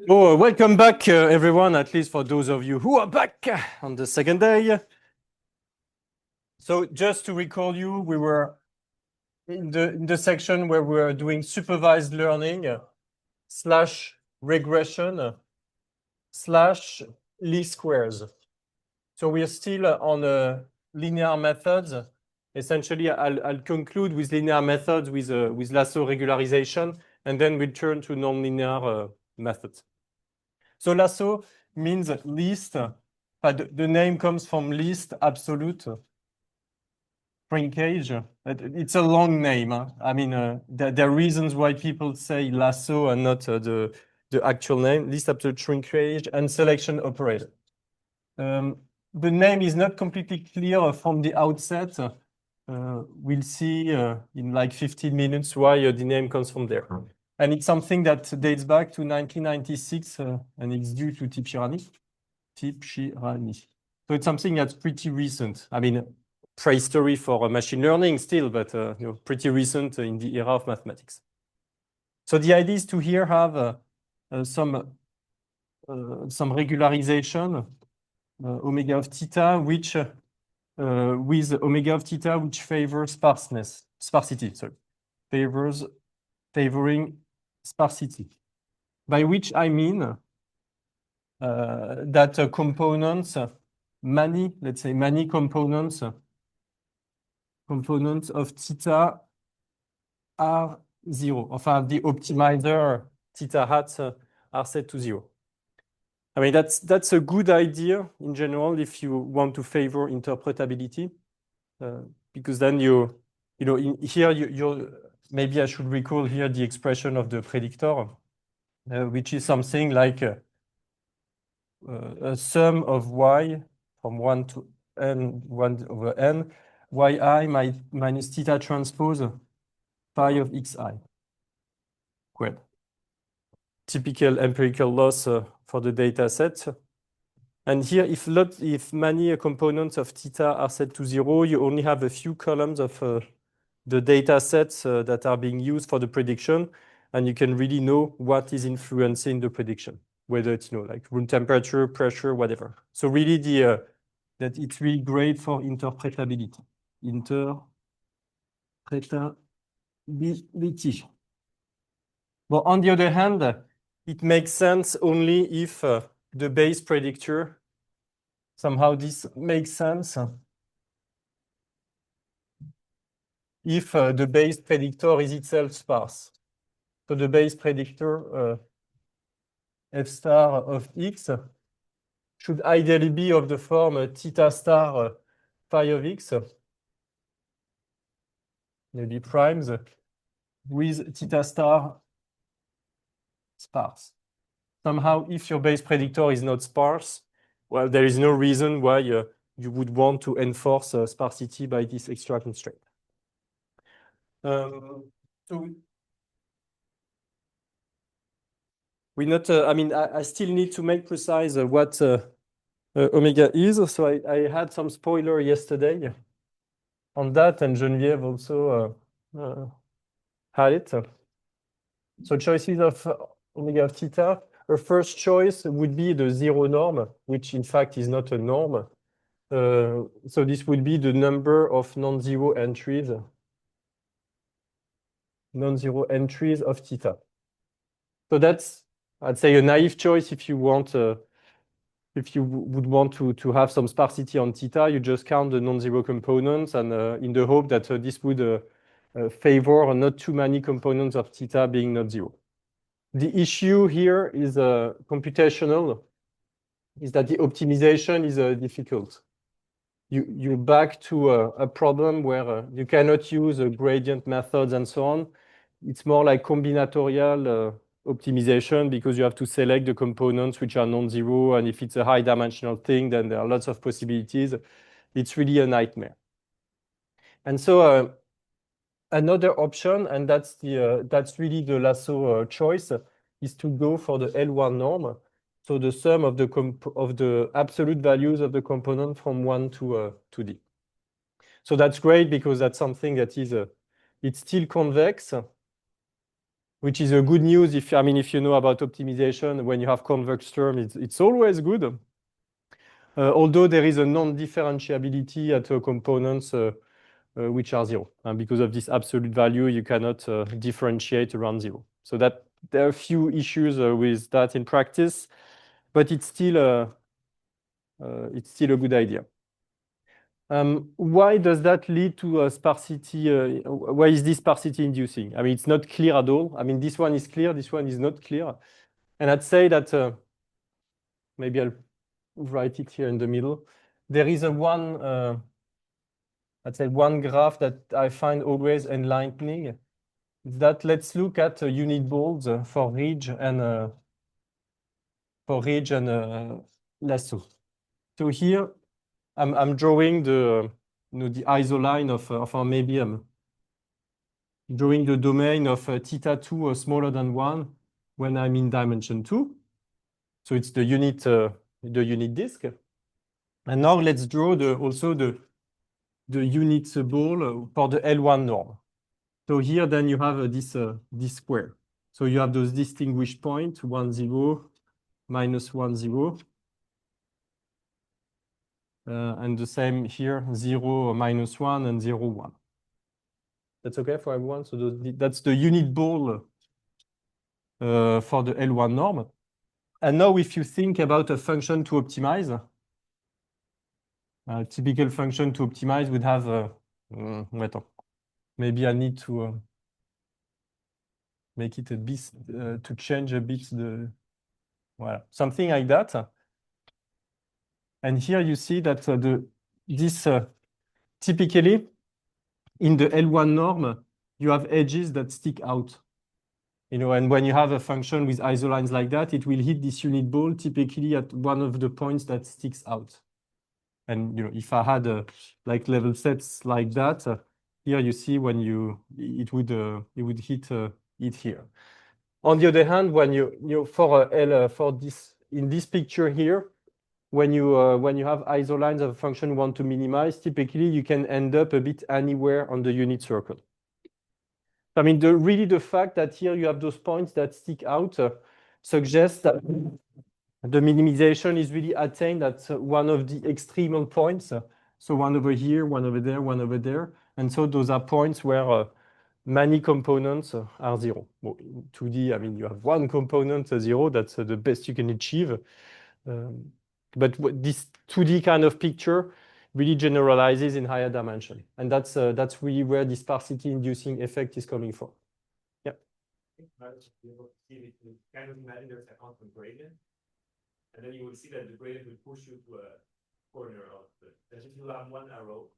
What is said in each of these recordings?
Oh, welcome back, everyone, at least for those of you who are back on the second day. So just to recall you, we were in the section where we were doing supervised learning slash regression slash least squares. So we are still on linear methods. Essentially, I'll conclude with linear methods with lasso regularization, and then we'll turn to nonlinear methods. So lasso means least, but the name comes from least absolute shrinkage. It's a long name. I mean, there are reasons why people say lasso and not the actual name, least absolute shrinkage and selection operator. The name is not completely clear from the outset. We'll see in like 15 minutes why the name comes from there. And it's something that dates back to 1996, and it's due to Tipshirani. So it's something that's pretty recent. I mean, prehistory for machine learning still, but pretty recent in the era of mathematics. So the idea is to here have some regularization omega of theta, which with omega of theta, which favors sparsity, favoring sparsity. By which I mean that components, let's say many components of theta are zero. Enfin, the optimizer theta hats are set to zero. I mean, that's a good idea in general if you want to favor interpretability, because then maybe I should recall here the expression of the predictor, which is something like a sum of y from 1 to n, 1 over n, yi minus theta transpose phi of xi squared. Typical empirical loss for the data set. And here, if many components of theta are set to zero, you only have a few columns of the data sets that are being used for the prediction, and you can really know what is influencing the prediction, whether it's like room temperature, pressure, whatever. So really, that it's really great for interpretability. But on the other hand, it makes sense only if the base predictor, somehow this makes sense if the base predictor is itself sparse. So the base predictor f star of x should ideally be of the form theta star phi of x, maybe primes, with theta star sparse. Somehow, if your base predictor is not sparse, well, there is no reason why you would want to enforce sparsity by this extra constraint. So I still need to make precise what omega is. So I had some spoiler yesterday on that, and Geneviève also had it. So choices of omega of theta. Our first choice would be the zero norm, which in fact is not a norm. So this would be the number of non-zero entries of theta. So that's, I'd say, a naive choice if you want, if you would want to have some sparsity on theta, you just count the non-zero components, and in the hope that this would favor not too many components of theta being not zero. The issue here is computational, is that the optimization is difficult. You're back to a problem where you cannot use gradient methods and so on. It's more like combinatorial optimization, because you have to select the components which are non-zero, and if it's a high-dimensional thing, then there are lots of possibilities. It's really a nightmare. And so another option, and that's really the lasso choice, is to go for the L1 norm. So the sum of the absolute values of the component from 1 to D. So that's great because that's something that is it's still convex, which is a good news if if you know about optimization, when you have convex term, it's always good. Although there is a non-differentiability at components which are 0. And because of this absolute value, you cannot differentiate around 0. So that there are a few issues with that in practice, but it's still a good idea. Why does that lead to a sparsity? Why is this sparsity inducing? It's not clear at all. This one is clear, this one is not clear. And I'd say that maybe I'll write it here in the middle. There is I'd say one graph that I find always enlightening. That let's look at unit balls for ridge and lasso. So here I'm drawing the isoline of maybe I'm drawing the domain of θ2 smaller than 1 when I'm in dimension 2. So it's the unit disk. And now let's draw also the unit ball for the L1 norm. So here then you have this square. So you have those distinguished points, 1, 0, minus 1, 0. And the same here, 0, minus 1, and 0, 1. That's okay for everyone? So that's the unit ball for the L1 norm. And now if you think about a function to optimize, a typical function to optimize would have, maybe I need to make it a bit, to change a bit something like that. And here you see that this typically in the L1 norm, you have edges that stick out. And when you have a function with isolines like that, it will hit this unit ball typically at one of the points that sticks out. And if I had like level sets like that, here you see when it would hit it here. On the other hand, when for this in this picture here, when you have isolines of a function you want to minimize, typically you can end up a bit anywhere on the unit circle. Really the fact that here you have those points that stick out suggests that the minimization is really attained at one of the extremal points. So one over here, one over there, one over there. And so those are points where many components are 0. Well, in 2D, you have one component 0. That's the best you can achieve. But this 2D kind of picture really generalizes in higher dimension. And that's really where the sparsity-inducing effect is coming from. Yeah. Kind of imagine there's a constant gradient, and then you will see that the gradient will push you to a corner of the. If you have one arrow.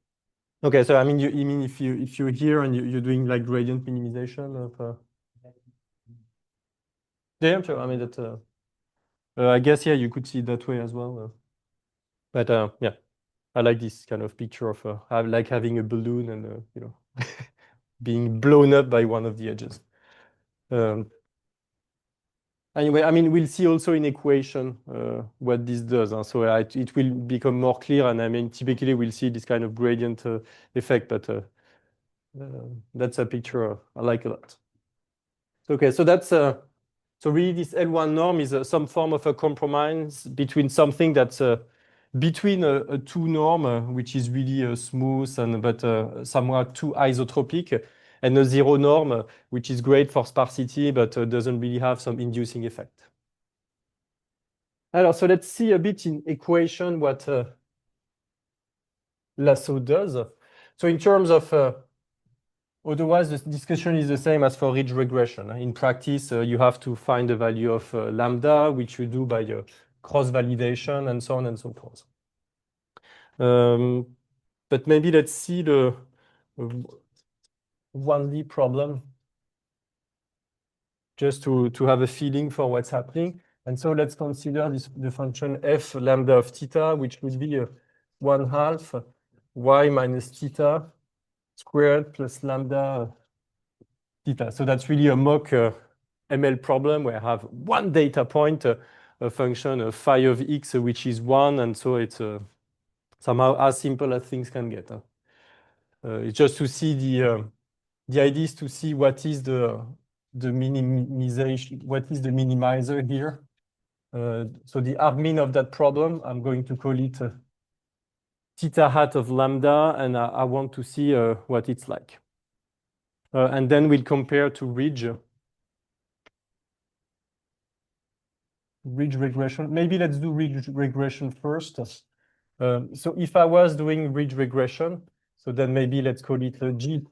Okay, so you mean if you're here and you're doing like gradient minimization of. Yeah, sure. That. I guess you could see it that way as well. But yeah, I like this kind of picture of like having a balloon and being blown up by one of the edges. Anyway, we'll see also in equation what this does. So it will become more clear, and typically we'll see this kind of gradient effect, but that's a picture I like a lot. Okay, so that's so really this L1 norm is some form of a compromise between something that's between a 2 norm, which is really smooth but somewhat too isotropic, and a 0 norm, which is great for sparsity, but doesn't really have some inducing effect. So let's see a bit in equation what lasso does. So in terms of, otherwise the discussion is the same as for ridge regression. In practice, you have to find the value of lambda, which you do by cross-validation and so on and so forth. But maybe let's see the 1D problem just to have a feeling for what's happening. And so let's consider the function f lambda of theta, which would be 1/2 y minus theta squared plus lambda theta. So that's really a mock ML problem where I have one data point, a function of phi of x, which is 1, and so it's somehow as simple as things can get. It's just to see the idea is to see what is the minimization, what is the minimizer here. So the argmin of that problem, I'm going to call it theta hat of lambda, and I want to see what it's like. And then we'll compare to ridge regression. Maybe let's do ridge regression first. So if I was doing ridge regression, so then maybe let's call it g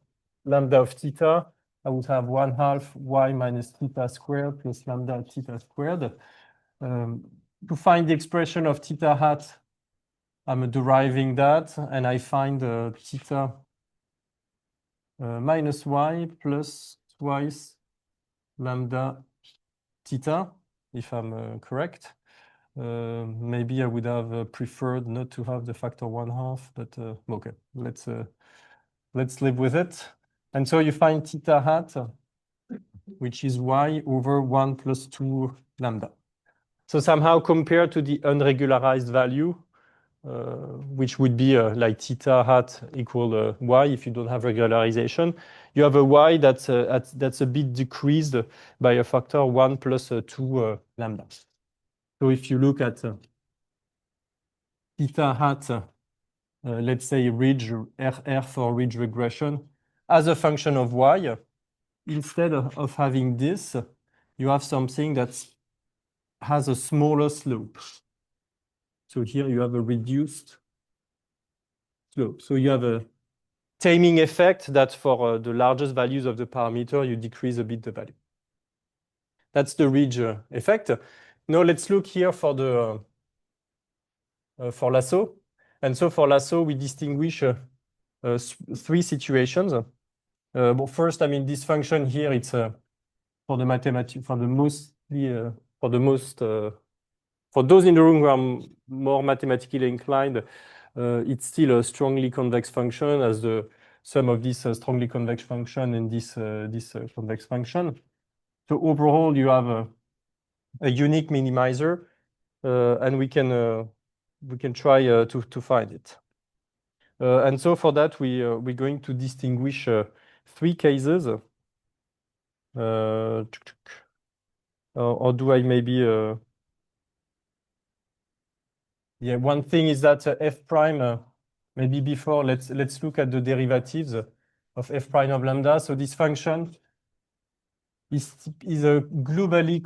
lambda of theta. I would have 1/2 y minus theta squared plus lambda theta squared. To find the expression of theta hat, I'm deriving that, and I find theta minus y plus twice lambda theta, if I'm correct. Maybe I would have preferred not to have the factor 1/2, but okay, let's live with it. And so you find theta hat, which is y over 1 plus 2 lambda. So somehow compared to the unregularized value, which would be like theta hat equal y if you don't have regularization, you have a y that's a bit decreased by a factor 1 plus 2 lambda. So if you look at theta hat, let's say ridge RR for ridge regression, as a function of y, instead of having this, you have something that has a smaller slope. So here you have a reduced slope. So you have a taming effect that for the largest values of the parameter, you decrease a bit the value. That's the ridge effect. Now let's look here for the for lasso. And so for lasso, we distinguish 3 situations. Well, first, I mean, this function here, it's for the mathematics, for the mostly, for those in the room who are more mathematically inclined, it's still a strongly convex function as the sum of this strongly convex function and this convex function. So overall, you have a unique minimizer, and we can try to find it. And so for that, we're going to distinguish 3 cases. Or do I maybe... yeah, one thing is that f prime, maybe before, let's look at the derivatives of f prime of lambda. So this function is globally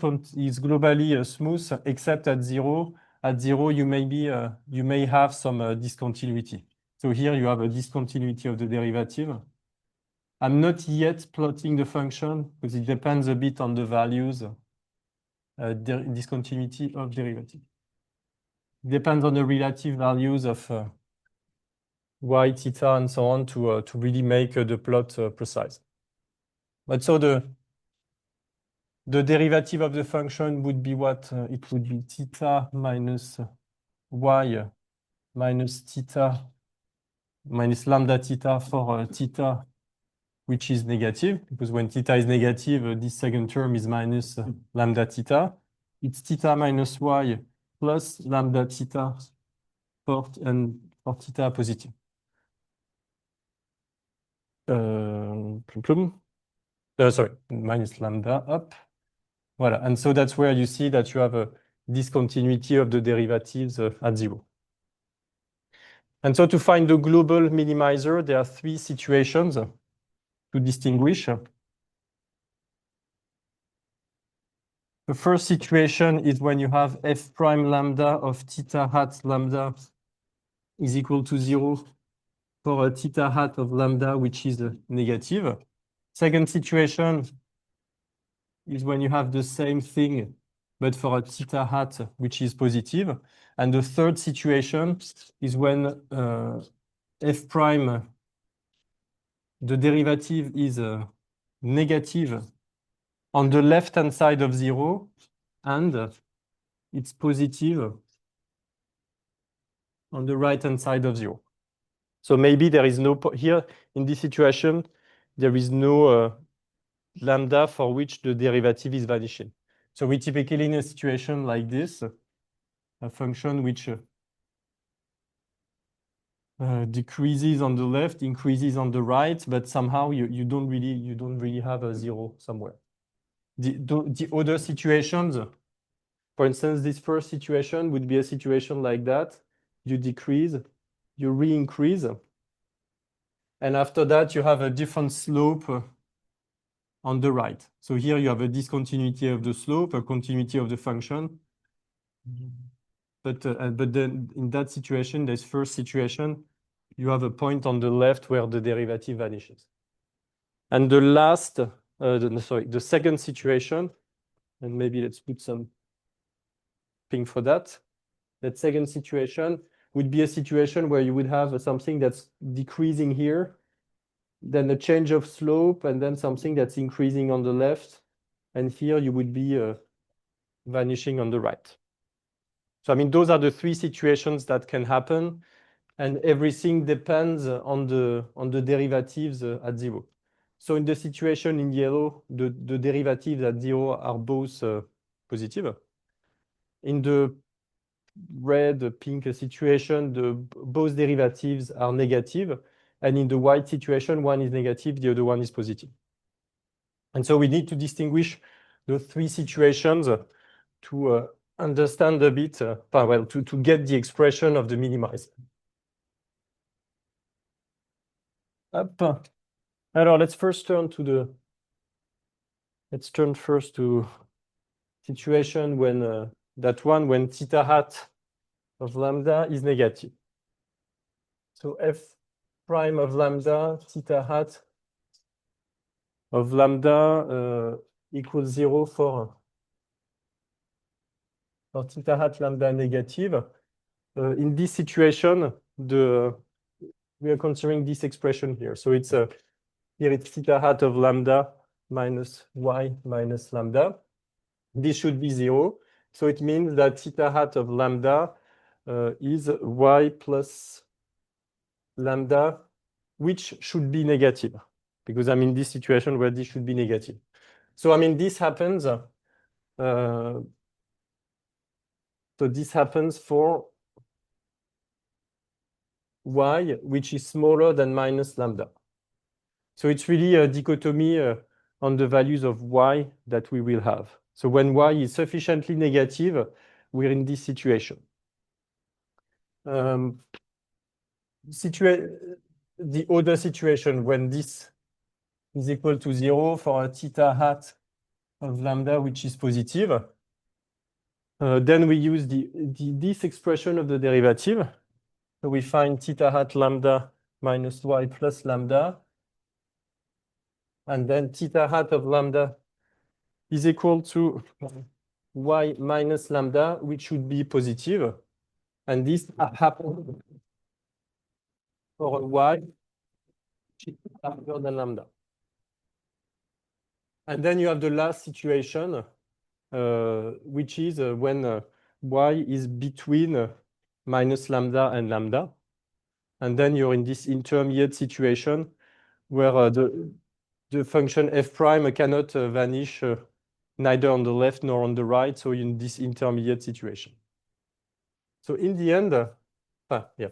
smooth, except at 0. At 0, you may have some discontinuity. So here you have a discontinuity of the derivative. I'm not yet plotting the function because it depends a bit on the values, discontinuity of derivative. Depends on the relative values of y, theta, and so on to really make the plot precise. But so the derivative of the function would be what? It would be theta minus y minus theta minus lambda theta for theta, which is negative, because when theta is negative, this second term is minus lambda theta. It's theta minus y plus lambda theta for theta positive. Sorry, minus lambda up. Voilà, and so that's where you see that you have a discontinuity of the derivatives at 0. And so to find the global minimizer, there are 3 situations to distinguish. The first situation is when you have f prime lambda of theta hat lambda is equal to 0 for a theta hat of lambda, which is negative. Second situation is when you have the same thing, but for a theta hat, which is positive. And the third situation is when f prime, the derivative is negative on the left-hand side of 0, and it's positive on the right-hand side of 0. So maybe there is no, here in this situation, there is no lambda for which the derivative is vanishing. So we typically in a situation like this, a function which decreases on the left, increases on the right, but somehow you don't really have a zero somewhere. The other situations, for instance, this first situation would be a situation like that. You decrease, you re-increase, and after that you have a different slope on the right. So here you have a discontinuity of the slope, a continuity of the function. But then in that situation, this first situation, you have a point on the left where the derivative vanishes. And the last, the second situation, and maybe let's put some thing for that. That second situation would be a situation where you would have something that's decreasing here, then a change of slope, and then something that's increasing on the left. And here you would be vanishing on the right. So, I mean, those are the three situations that can happen, and everything depends on the derivatives at zero. So in the situation in yellow, the derivatives at zero are both positive. In the red, pink situation, both derivatives are negative. And in the white situation, one is negative, the other one is positive. And so we need to distinguish the three situations to understand a bit, to get the expression of the minimized. Hop. Alors, let's turn first to situation when when theta hat of lambda is negative. So f prime of lambda, theta hat of lambda equals 0 for theta hat lambda negative. In this situation, we are considering this expression here. So it's here it's theta hat of lambda minus y minus lambda. This should be 0. So it means that theta hat of lambda is y plus lambda, which should be negative, because I'm in this situation where this should be negative. So I mean, this happens. So this happens for y, which is smaller than minus lambda. So it's really a dichotomy on the values of y that we will have. So when y is sufficiently negative, we're in this situation. The other situation when this is equal to 0 for a theta hat of lambda, which is positive, then we use this expression of the derivative. So we find theta hat lambda minus y plus lambda. And then theta hat of lambda is equal to y minus lambda, which should be positive. And this happens for a y which is larger than lambda. And then you have the last situation, which is when y is between minus lambda and lambda. And then you're in this intermediate situation where the function f prime cannot vanish neither on the left nor on the right, so in this intermediate situation. So in the end, yeah,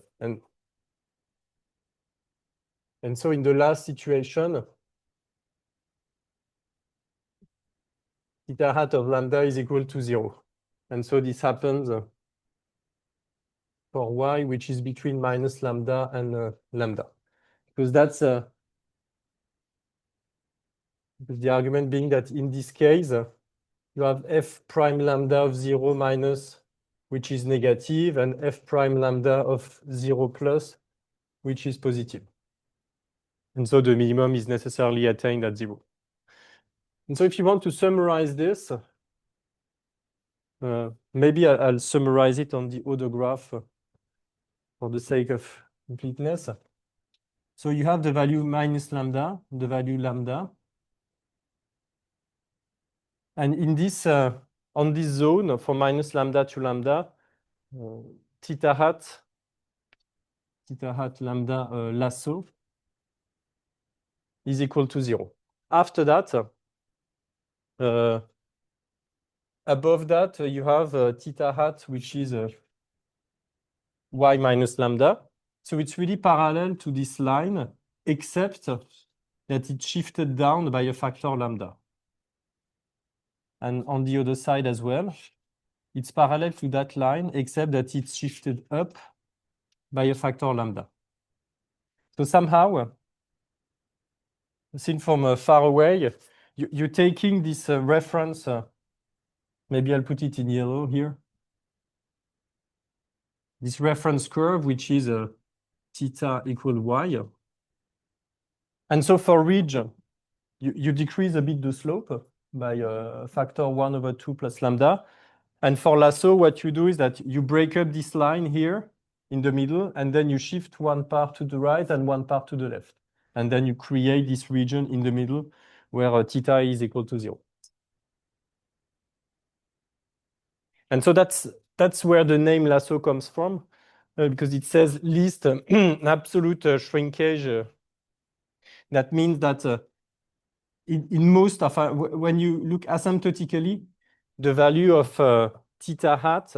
and so in the last situation, theta hat of lambda is equal to 0. And so this happens for y, which is between minus lambda and lambda. Because that's the argument being that in this case, you have f prime lambda of 0 minus, which is negative, and f prime lambda of 0 plus, which is positive. And so the minimum is necessarily attained at 0. And so if you want to summarize this, maybe I'll summarize it on the other graph for the sake of completeness. So you have the value minus lambda, the value lambda. And in this, on this zone, from minus lambda to lambda, theta hat lambda lasso is equal to 0. After that, Above that, you have theta hat, which is y minus lambda. So it's really parallel to this line, except that it's shifted down by a factor lambda. And on the other side as well, it's parallel to that line, except that it's shifted up by a factor lambda. So somehow, seen from far away, you're taking this reference, maybe I'll put it in yellow here, this reference curve, which is theta equal y. And so for ridge, you decrease a bit the slope by a factor 1/2 plus lambda. And for lasso, what you do is that you break up this line here in the middle, and then you shift one part to the right and one part to the left. And then you create this region in the middle where theta is equal to 0. And so that's where the name lasso comes from, because it says least absolute shrinkage. That means that in most of when you look asymptotically, the value of theta hat,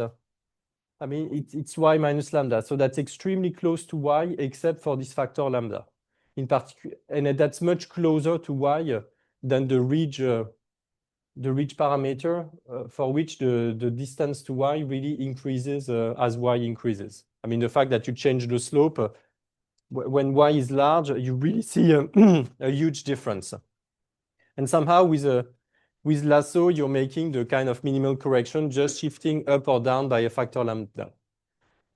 I mean, it's y minus lambda. So that's extremely close to y, except for this factor lambda. In particular, and that's much closer to y than the ridge parameter, for which the distance to y really increases as y increases. I mean, the fact that you change the slope, when y is large, you really see a huge difference. And somehow with lasso, you're making the kind of minimal correction, just shifting up or down by a factor lambda.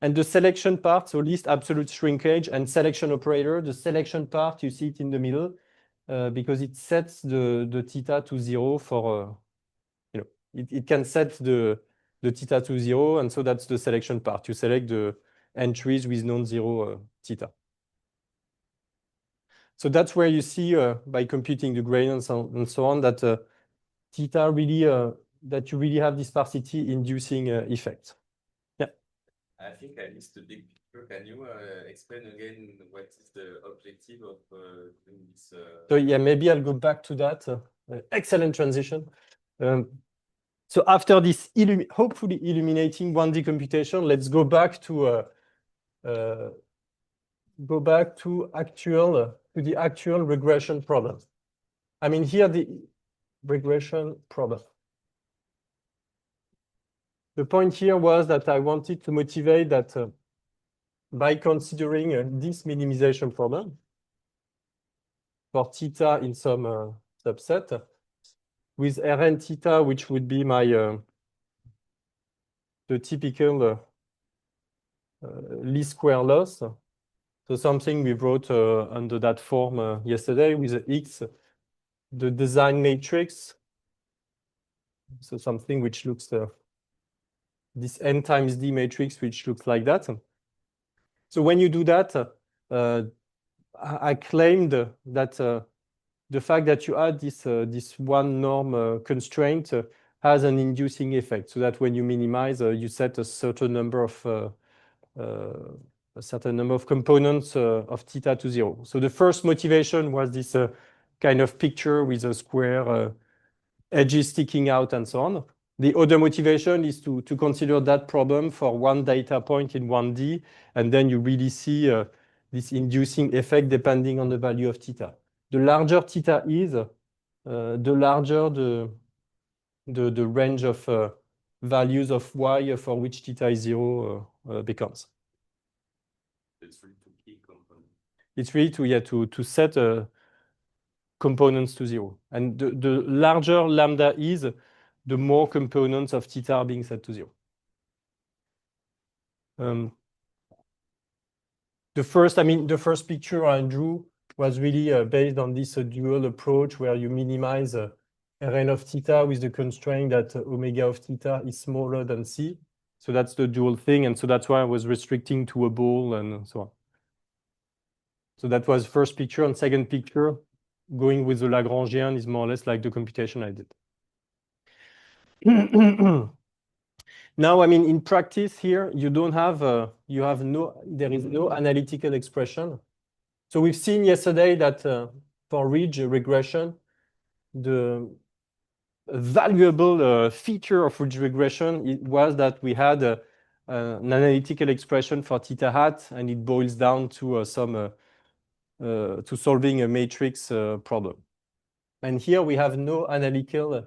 And the selection part, so least absolute shrinkage and selection operator, the selection part, you see it in the middle, because it sets the theta to 0 for, it can set the theta to 0, and so that's the selection part. You select the entries with non-zero theta. So that's where you see, by computing the gradients and so on, that theta really, that you really have this sparsity inducing effect. Yeah. I think I missed the big picture. Can you explain again what is the objective of doing this? So yeah, maybe I'll go back to that. Excellent transition. So after this hopefully illuminating 1D computation, let's go back to the actual regression problem. I mean, here the regression problem. The point here was that I wanted to motivate that by considering this minimization problem for theta in some subset, with Rn theta, which would be my the typical least square loss. So something we wrote under that form yesterday with the X, the design matrix. So something which looks this n times d matrix, which looks like that. So when you do that, I claimed that the fact that you add this one norm constraint has an inducing effect, so that when you minimize, you set a certain number of components of theta to 0. So the first motivation was this kind of picture with a square edges sticking out and so on. The other motivation is to consider that problem for one data point in 1D, and then you really see this inducing effect depending on the value of theta. The larger theta is, the larger the range of values of y for which theta is 0 becomes. It's really to key components. It's really to set components to 0. And the larger lambda is, the more components of theta are being set to 0. The first picture I drew was really based on this dual approach where you minimize Rn of theta with the constraint that omega of theta is smaller than c. So that's the dual thing, and so that's why I was restricting to a ball and so on. So that was first picture, and second picture, going with the Lagrangian is more or less like the computation I did. Now, I mean, in practice here, you don't have, there is no analytical expression. So we've seen yesterday that for ridge regression, a valuable feature of ridge regression was that we had an analytical expression for theta hat, and it boils down to to solving a matrix problem. And here we have no analytical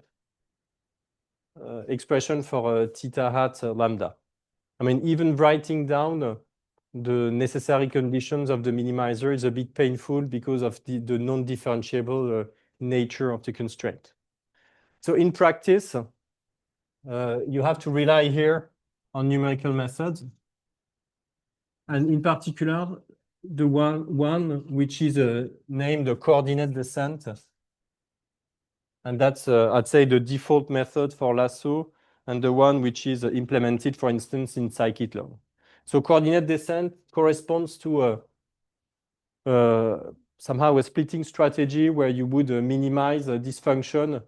expression for theta hat lambda. I mean, even writing down the necessary conditions of the minimizer is a bit painful because of the non-differentiable nature of the constraint. So in practice, you have to rely here on numerical methods. And in particular, the one which is named the coordinate descent. And that's, I'd say, the default method for lasso, and the one which is implemented, for instance, in scikit-learn. So coordinate descent corresponds to somehow a splitting strategy where you would minimize this function,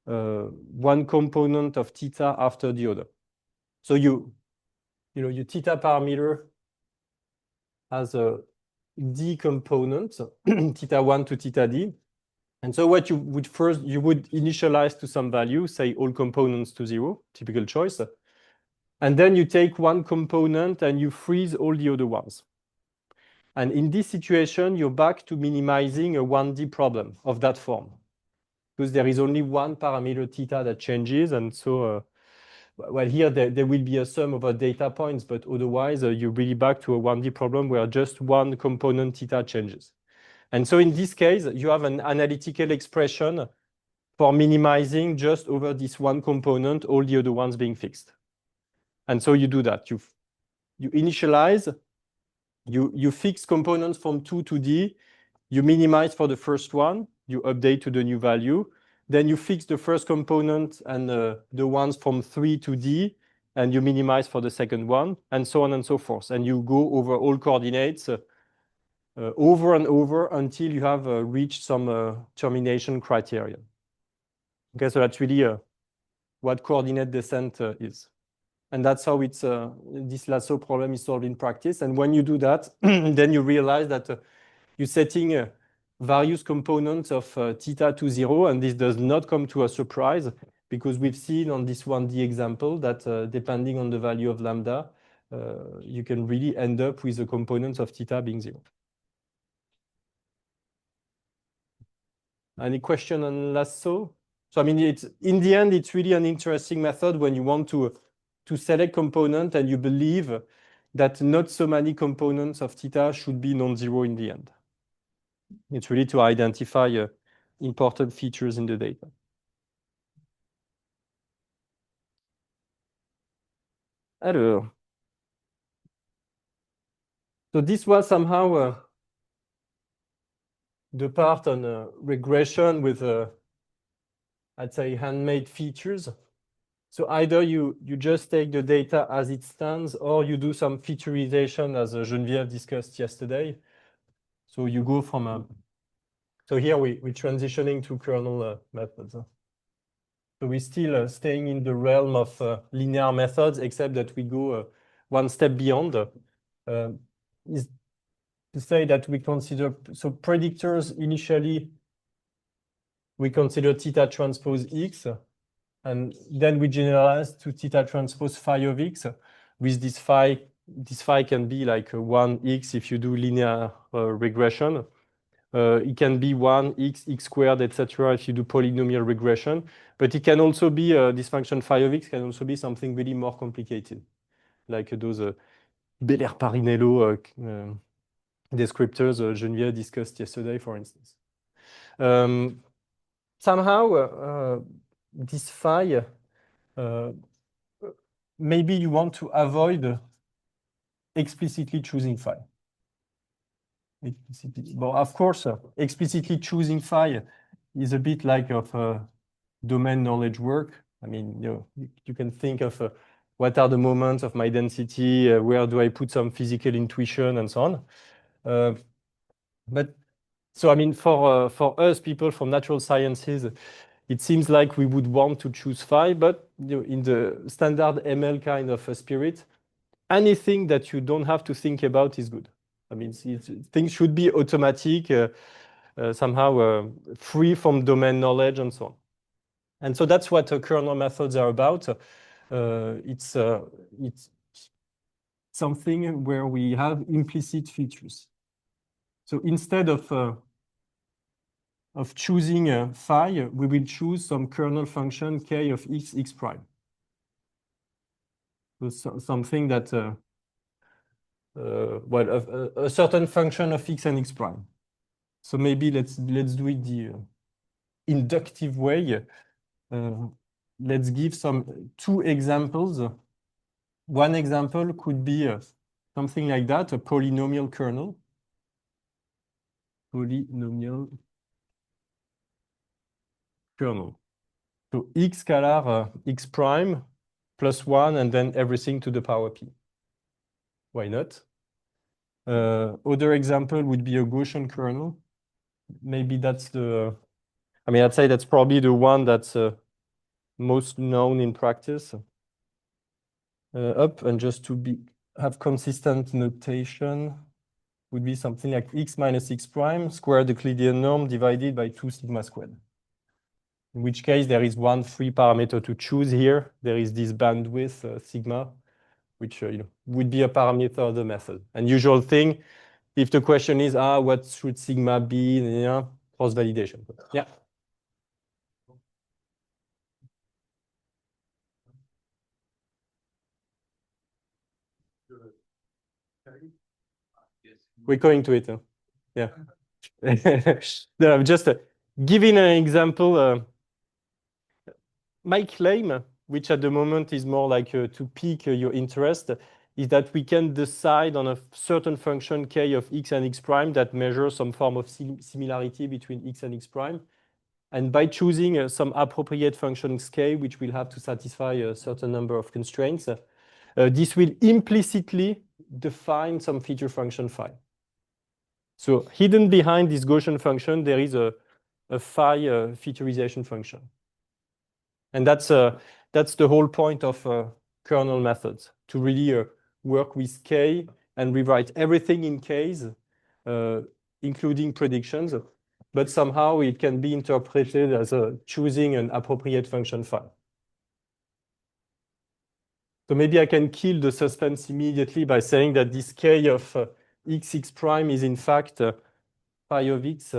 one component of theta after the other. So your theta parameter has a d component, theta 1 to theta d. And so what you would initialize to some value, say all components to 0, typical choice. And then you take one component and you freeze all the other ones. And in this situation, you're back to minimizing a 1D problem of that form, because there is only one parameter theta that changes. And so, well, here there will be a sum of data points, but otherwise you're really back to a 1D problem where just one component theta changes. And so in this case, you have an analytical expression for minimizing just over this one component, all the other ones being fixed. And so you do that. You initialize, you fix components from 2 to d, you minimize for the first one, you update to the new value, then you fix the first component and the ones from 3 to d, and you minimize for the second one, and so on and so forth. And you go over all coordinates over and over until you have reached some termination criteria. Okay, so that's really what coordinate descent is. And that's how this lasso problem is solved in practice. And when you do that, then you realize that you're setting various components of theta to 0, and this does not come to a surprise, because we've seen on this 1D example that depending on the value of lambda, you can really end up with the components of theta being 0. Any question on lasso? So I mean, in the end, it's really an interesting method when you want to select component and you believe that not so many components of theta should be non-zero in the end. It's really to identify important features in the data. Alors, so this was somehow the part on regression with, I'd say, handmade features. So either you just take the data as it stands, or you do some featureization, as Geneviève discussed yesterday. So you go from so here we're transitioning to kernel methods. So we're still staying in the realm of linear methods, except that we go one step beyond. Is to say that we consider, so predictors initially, we consider theta transpose x, and then we generalize to theta transpose phi of x. With this phi can be like 1x if you do linear regression. It can be 1x, x squared, etc. if you do polynomial regression. But it can also be, this function phi of x can also be something really more complicated, like those Beller-Parinello descriptors Geneviève discussed yesterday, for instance. Somehow, this phi, maybe you want to avoid explicitly choosing phi. Well, of course, explicitly choosing phi is a bit like of domain knowledge work. I mean, you can think of what are the moments of my density, where do I put some physical intuition, and so on. But so, I mean, for us, people from natural sciences, it seems like we would want to choose phi, but in the standard ML kind of spirit, anything that you don't have to think about is good. I mean, things should be automatic, somehow free from domain knowledge and so on. And so that's what kernel methods are about. It's something where we have implicit features. So instead of choosing phi, we will choose some kernel function k of x prime. So something that, well, a certain function of x and x prime. So maybe let's do it the inductive way. Let's give two examples. One example could be something like that, a polynomial kernel. Polynomial kernel. So x scalar x prime plus 1 and then everything to the power p. Why not? Other example would be a Gaussian kernel. Maybe that's I mean, I'd say that's probably the one that's most known in practice. Up and just to have consistent notation would be something like x minus x prime squared Euclidean norm divided by 2 sigma squared. In which case there is one free parameter to choose here. There is this bandwidth sigma, which would be a parameter of the method. And usual thing, if the question is, what should sigma be? Cross validation. Yeah. We're going to it. Yeah. No, I'm just giving an example. My claim, which at the moment is more like to pique your interest, is that we can decide on a certain function k of x and x prime that measures some form of similarity between x and x prime. And by choosing some appropriate functions k, which will have to satisfy a certain number of constraints, this will implicitly define some feature function phi. So hidden behind this Gaussian function, there is a phi featurization function. And that's the whole point of kernel methods, to really work with k and rewrite everything in k's, including predictions, but somehow it can be interpreted as choosing an appropriate function phi. So maybe I can kill the suspense immediately by saying that this k of x prime is in fact phi of x.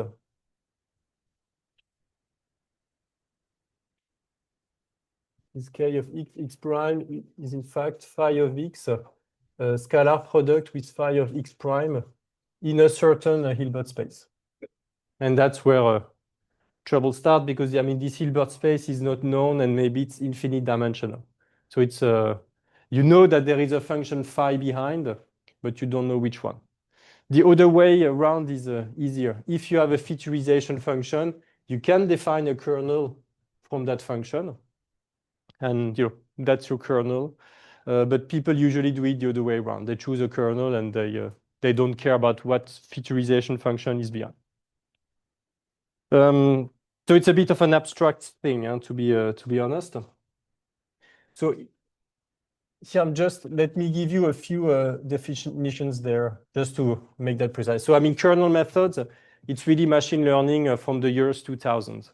This k of x prime is in fact phi of x, scalar product with phi of x prime in a certain Hilbert space. And that's where trouble starts, because I mean this Hilbert space is not known and maybe it's infinite dimensional. So it's you know that there is a function phi behind, but you don't know which one. The other way around is easier. If you have a featurization function, you can define a kernel from that function. And that's your kernel. But people usually do it the other way around. They choose a kernel and they don't care about what featurization function is behind. So it's a bit of an abstract thing, to be honest. So here, let me give you a few definitions there, just to make that precise. So I mean, kernel methods, it's really machine learning from the years 2000.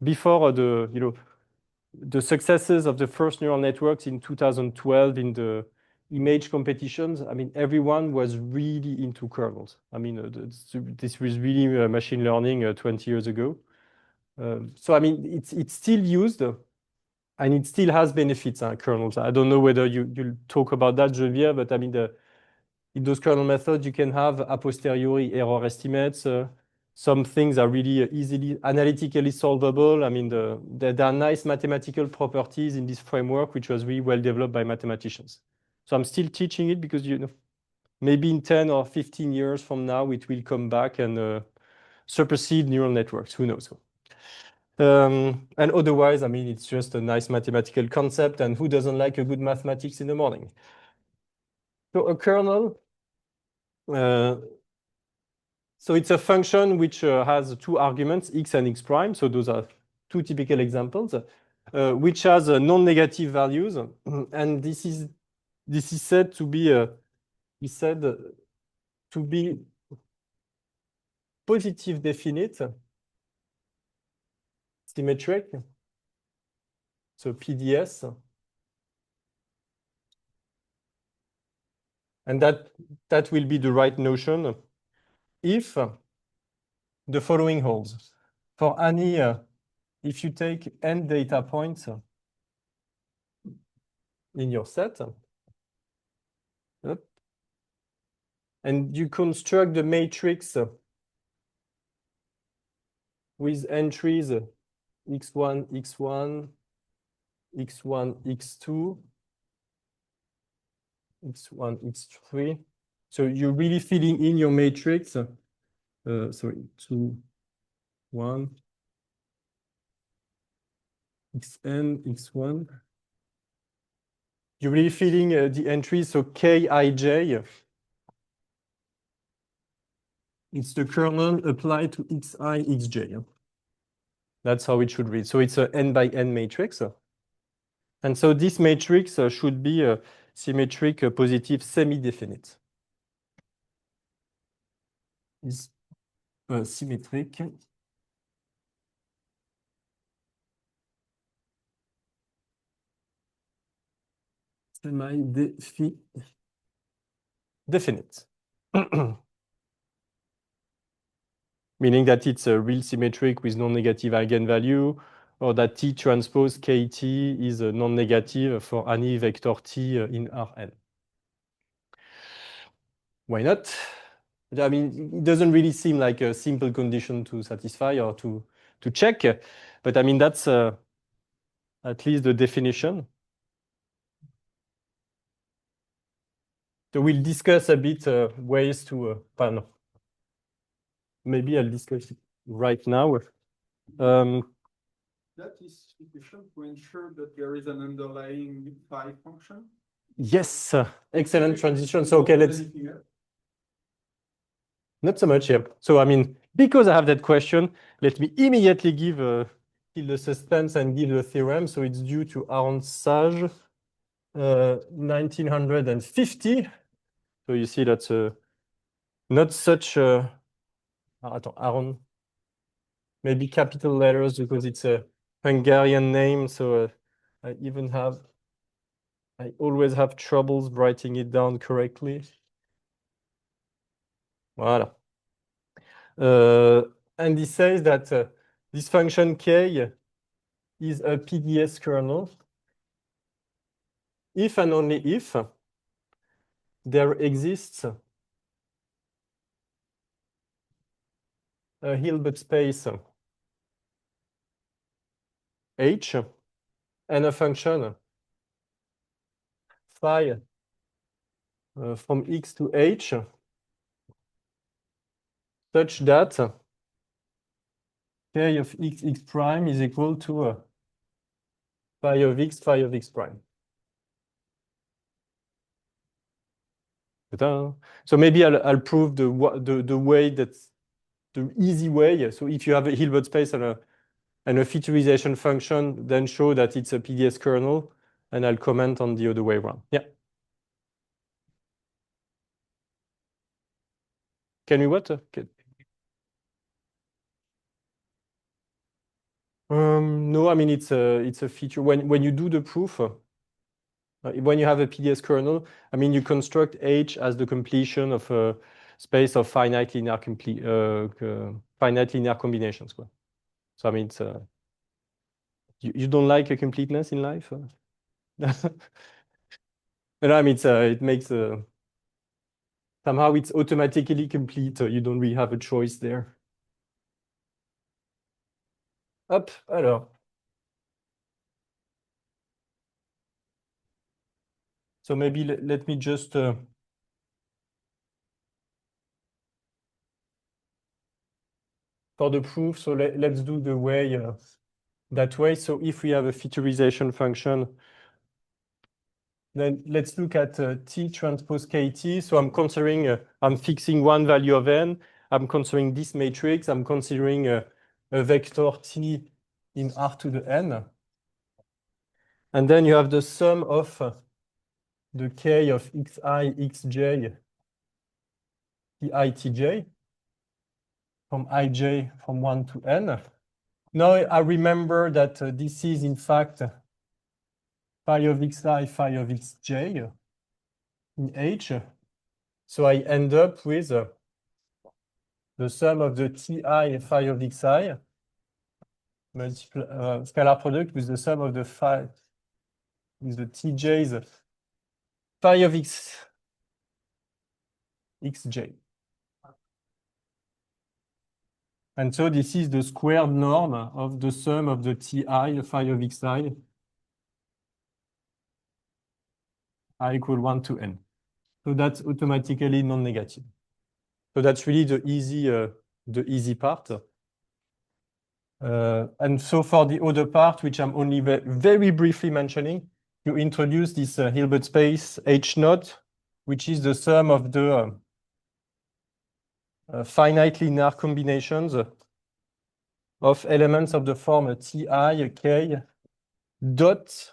Before the successes of the first neural networks in 2012 in the image competitions, I mean, everyone was really into kernels. I mean, this was really machine learning 20 years ago. So I mean, it's still used, and it still has benefits, kernels. I don't know whether you'll talk about that, Geneviève, but I mean, in those kernel methods, you can have a posteriori error estimates. Some things are really easily analytically solvable. I mean, there are nice mathematical properties in this framework, which was really well developed by mathematicians. So I'm still teaching it because, maybe in 10 or 15 years from now, it will come back and supersede neural networks. Who knows? And otherwise, I mean, it's just a nice mathematical concept, and who doesn't like a good mathematics in the morning? So a kernel, so it's a function which has two arguments, x and x prime. So those are two typical examples, which has non-negative values, and this is said to be positive definite, symmetric, so PDS. And that will be the right notion if the following holds. For any, if you take n data points in your set, and you construct the matrix with entries x1, x1, x1, x2, x1, x3. So you're really filling in your matrix. Sorry, 2, 1, xn, x1. You're really filling the entries, so kij. It's the kernel applied to xi, xj. That's how it should read. So it's a n by n matrix. And so this matrix should be a symmetric positive semi-definite. Is symmetric. Semi-definite. Meaning that it's a real symmetric with non-negative eigenvalue, or that T transpose KT is a non-negative for any vector T in Rn. Why not? I mean, it doesn't really seem like a simple condition to satisfy or to check, but I mean, that's at least the definition. So we'll discuss a bit ways to, maybe I'll discuss it right now. That is sufficient to ensure that there is an underlying phi function? Yes, excellent transition. So, okay, let's... Not so much, yeah. So, I mean, because I have that question, let me immediately give kill the suspense and give the theorem. So it's due to Aaron Sage, 1950. So you see that's not such a... Aaron, maybe capital letters because it's a Hungarian name. So I always have troubles writing it down correctly. Voilà. And he says that this function k is a PDS kernel if and only if there exists a Hilbert space H and a function phi from X to H such that k of x prime is equal to phi of x prime. So maybe I'll prove the way that's the easy way. So if you have a Hilbert space and a featurization function, then show that it's a PDS kernel, and I'll comment on the other way around. Yeah. Can we what? Okay. No, I mean it's a feature when you do the proof. When you have a PDS kernel, I mean you construct H as the completion of a space of finite linear combinations. So I mean it's you don't like a completeness in life? No, I mean it makes somehow it's automatically complete. You don't really have a choice there. Hop, alors. So maybe let me just for the proof, so let's do the way that way. So if we have a featurization function, then let's look at T transpose KT. So I'm considering, I'm fixing one value of n. I'm considering this matrix. I'm considering a vector T in R to the n. And then you have the sum of the k of xi, xj, ti, tj, from ij from 1 to n. Now I remember that this is in fact phi of xi, phi of xj in H. So I end up with the sum of the ti phi of xi scalar product with the sum of the phi with the tj's phi of xj. And so this is the squared norm of the sum of the ti phi of xi I equal 1 to n. So that's automatically non-negative. So that's really the easy part. And so for the other part, which I'm only very briefly mentioning, you introduce this Hilbert space H naught, which is the sum of the finite linear combinations of elements of the form ti, k, dot,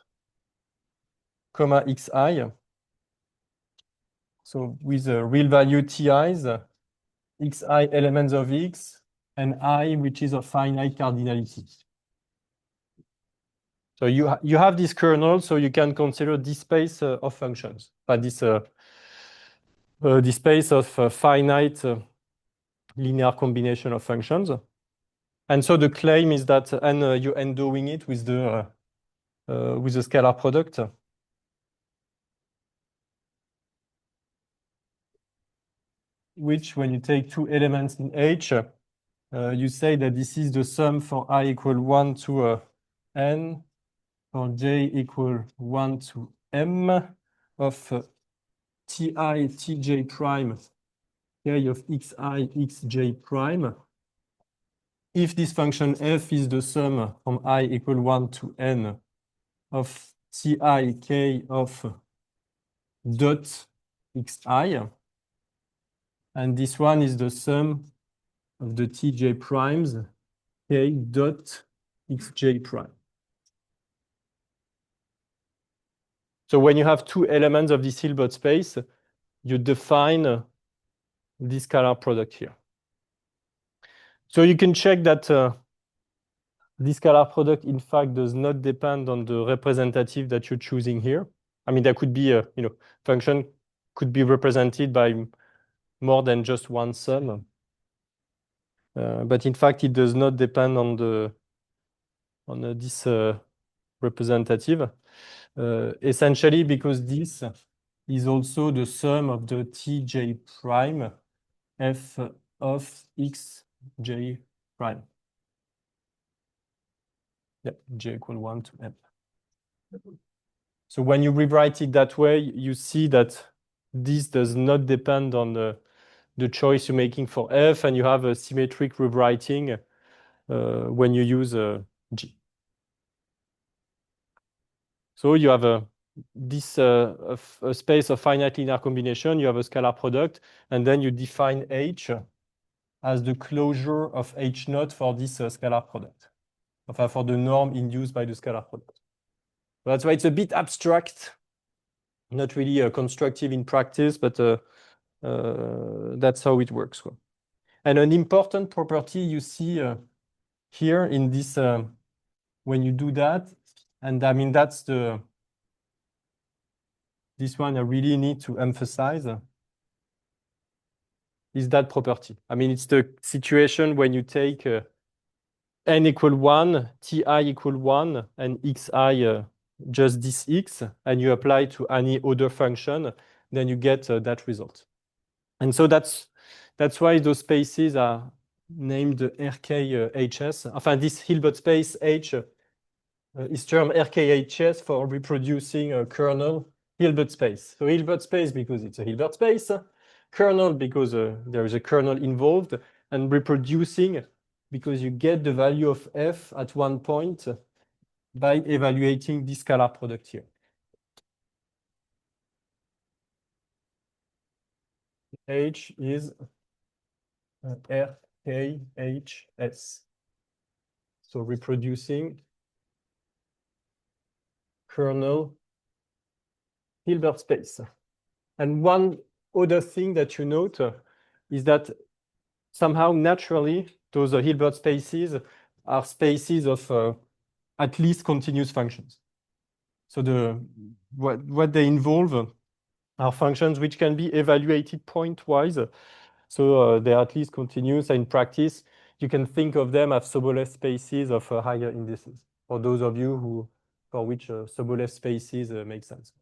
comma, xi. So with real value ti's, xi elements of x, and I, which is a finite cardinality. So you have this kernel, so you can consider this space of functions, but this space of finite linear combination of functions. And so the claim is that, and you end doing it with the scalar product. Which, when you take two elements in H, you say that this is the sum for I equal 1 to n, for j equal 1 to m of ti, tj prime, k of xi, xj prime. If this function f is the sum from I equal 1 to n of ti, k of dot xi, and this one is the sum of the tj primes k dot xj prime. So when you have two elements of this Hilbert space, you define this scalar product here. So you can check that this scalar product, in fact, does not depend on the representative that you're choosing here. I mean, there could be a function could be represented by more than just one sum. But in fact, it does not depend on this representative. Essentially because this is also the sum of the tj prime f of xj prime. Yep, j equal 1 to m. So when you rewrite it that way, you see that this does not depend on the choice you're making for f, and you have a symmetric rewriting when you use g. So you have this a space of finite linear combination, you have a scalar product, and then you define H as the closure of H naught for this scalar product, for the norm induced by the scalar product. So that's why it's a bit abstract, not really constructive in practice, but that's how it works. And an important property you see here in this, when you do that, and I mean, that's this one I really need to emphasize, is that property. I mean, it's the situation when you take n equal 1, ti equal 1, and xi just this x, and you apply to any other function, then you get that result. And so that's why those spaces are named RKHS. Enfin, this Hilbert space H is termed RKHS for reproducing a kernel Hilbert space. So Hilbert space because it's a Hilbert space, kernel because there is a kernel involved, and reproducing because you get the value of f at one point by evaluating this scalar product here. H is RKHS. So reproducing kernel Hilbert space. And one other thing that you note is that somehow naturally those Hilbert spaces are spaces of at least continuous functions. So what they involve are functions which can be evaluated pointwise. So they're at least continuous. In practice, you can think of them as Sobolev spaces of higher indices. For those of you for which Sobolev spaces make sense.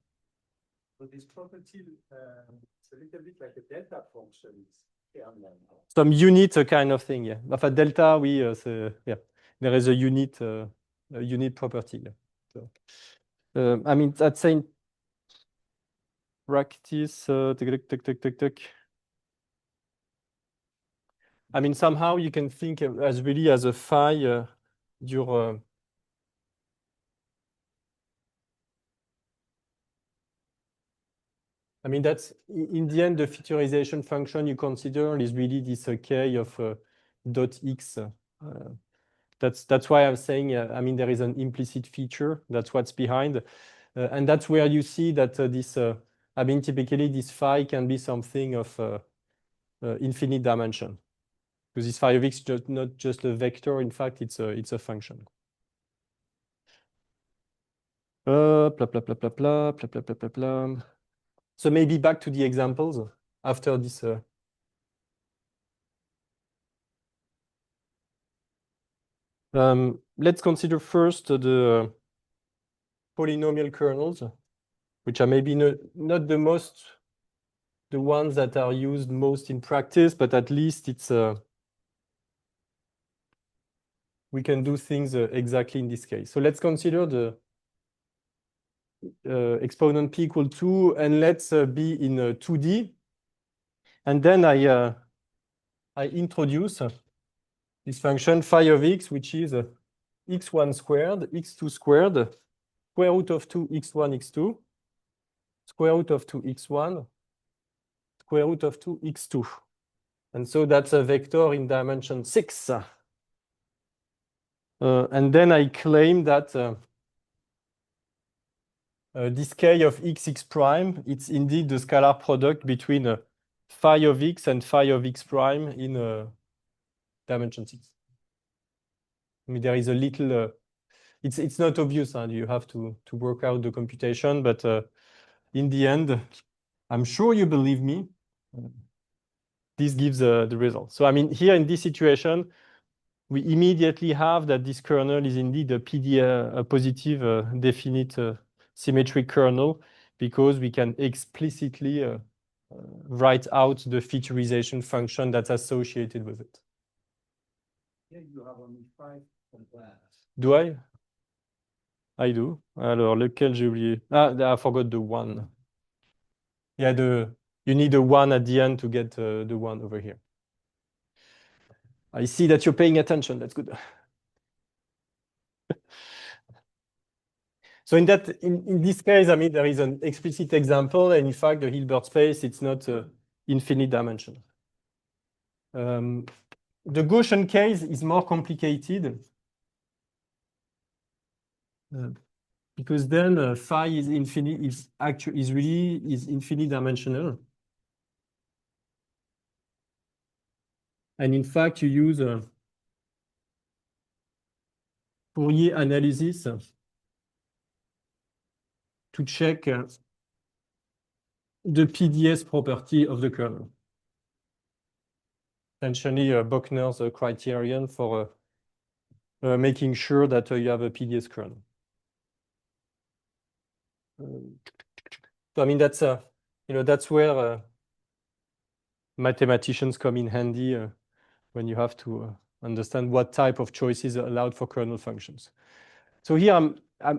So this property, it's a little bit like a delta function. Some unit kind of thing, yeah. Enfin, delta, oui, yeah. There is a unit property. Yeah. So, I mean, that's in practice. I mean, somehow you can think as really as a phi your I mean, that's in the end, the featurization function you consider is really this k of dot x. That's why I'm saying, I mean, there is an implicit feature. That's what's behind. And that's where you see that this, I mean, typically this phi can be something of infinite dimension. Because this phi of x is not just a vector. In fact, it's a function. Blah, blah, blah, blah, blah, blah, blah, blah, blah, blah. So maybe back to the examples after this. Let's consider first the polynomial kernels, which are maybe not the ones that are used most in practice, but at least it's we can do things exactly in this case. So let's consider the exponent p equal 2, and let's be in 2D. And then I introduce this function phi of x, which is x1 squared, x2 squared, square root of 2 x1, x2, square root of 2 x1, square root of 2 x2. And so that's a vector in dimension 6. And then I claim that this k of x prime, it's indeed the scalar product between phi of x and phi of x prime in dimension 6. I mean, there is a little, it's not obvious, and you have to work out the computation, but in the end, I'm sure you believe me, this gives the result. So I mean, here in this situation, we immediately have that this kernel is indeed a positive definite symmetric kernel, because we can explicitly write out the featurization function that's associated with it. Yeah, you have only 5 class. Do I? I do. Alors, lequel j'ai oublié? Ah, I forgot the one. Yeah, you need a 1 at the end to get the 1 over here. I see that you're paying attention. That's good. So in this case, I mean, there is an explicit example, and in fact, the Hilbert space, it's not infinite dimension. The Gaussian case is more complicated because then phi is infinite, is infinite dimensional. And in fact, you use Fourier analysis to check the PDS property of the kernel. Essentially, Bochner's criterion for making sure that you have a PDS kernel. So I mean, that's that's where mathematicians come in handy when you have to understand what type of choices are allowed for kernel functions. So here I'm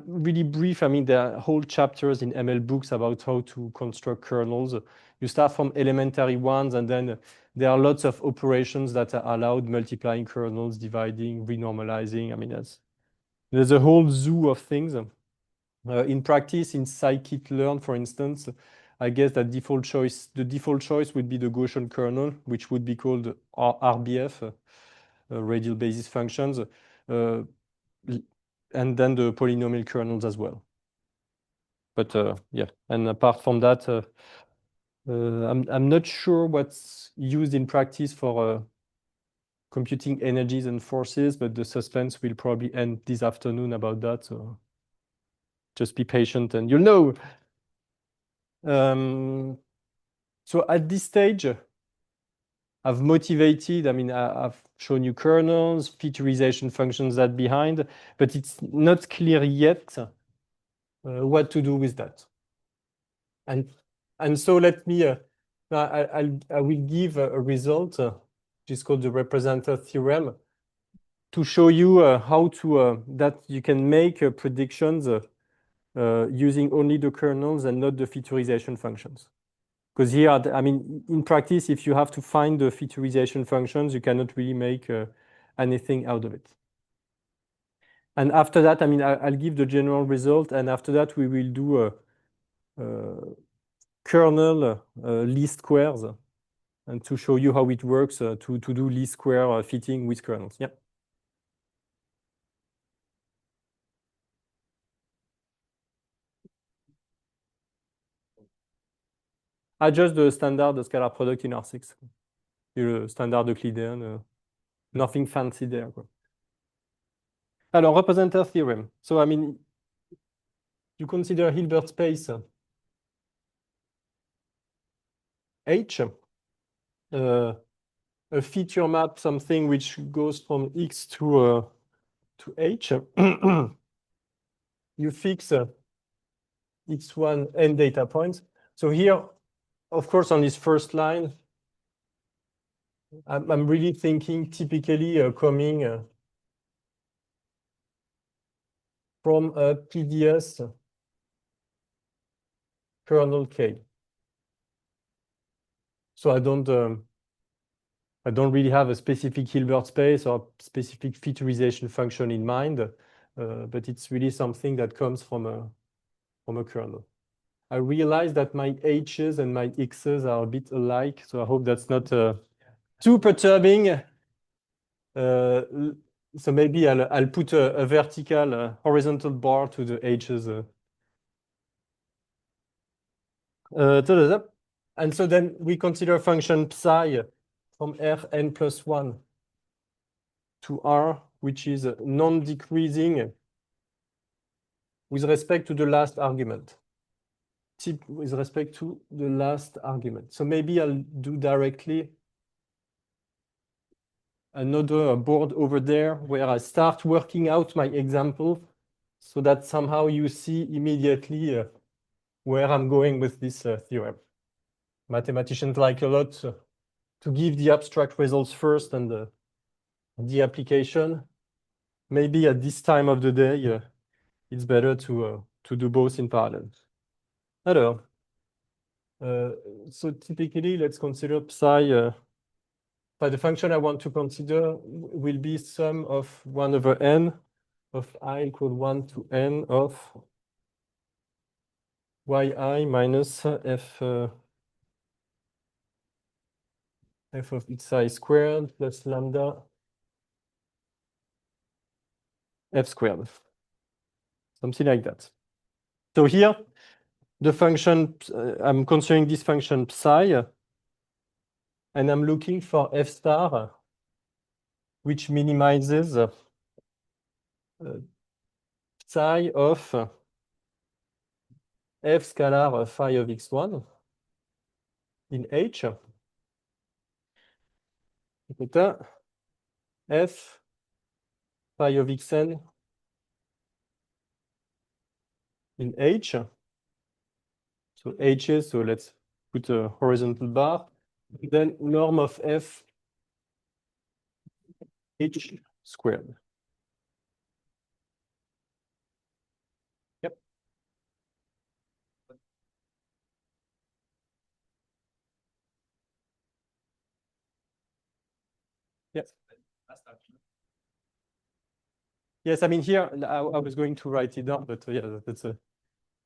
really brief. I mean, there are whole chapters in ML books about how to construct kernels. You start from elementary ones, and then there are lots of operations that are allowed: multiplying kernels, dividing, renormalizing. I mean, there's a whole zoo of things. In practice, in scikit-learn, for instance, I guess that the default choice would be the Gaussian kernel, which would be called RBF, radial basis functions, and then the polynomial kernels as well. But yeah, and apart from that, I'm not sure what's used in practice for computing energies and forces, but the suspense will probably end this afternoon about that. So just be patient and you'll know. So at this stage, I've motivated, I mean, I've shown you kernels, featureization functions that behind, but it's not clear yet what to do with that. And so let me, I will give a result, which is called the representer theorem, to show you how to, that you can make predictions using only the kernels and not the featureization functions. Because here, I mean, in practice, if you have to find the featureization functions, you cannot really make anything out of it. And after that, I mean, I'll give the general result, and after that, we will do kernel least squares, and to show you how it works to do least square fitting with kernels. Yeah. Just the standard scalar product in R6. Le standard Euclidean, nothing fancy there. Quoi. Alors, representer theorem. So, I mean, you consider Hilbert space H, a feature map, something which goes from X to H. You fix X1 n data points. So here, of course, on this first line, I'm really thinking typically coming from a PDS kernel K. So I don't really have a specific Hilbert space or specific featureization function in mind, but it's really something that comes from a kernel. I realize that my H's and my X's are a bit alike, so I hope that's not too perturbing. So maybe I'll put a vertical, horizontal bar to the H's. And so then we consider function psi from Rn plus 1 to R, which is non-decreasing with respect to the last argument. With respect to the last argument. So maybe I'll do directly another board over there where I start working out my example so that somehow you see immediately where I'm going with this theorem. Mathematicians like a lot to give the abstract results first and the application. Maybe at this time of the day, it's better to do both in parallel. Alors, so typically, let's consider psi. But the function I want to consider will be sum of 1 over n of I equal 1 to n of yi minus f of xi squared plus lambda f squared. Something like that. So here, the function, I'm considering this function psi, and I'm looking for f star, which minimizes psi of f scalar phi of x1 in H. F phi of xn in H. So H, so let's put a horizontal bar. Then norm of f H squared. Yep. Yes. Yes, I mean here I was going to write it down, but yeah, that's a.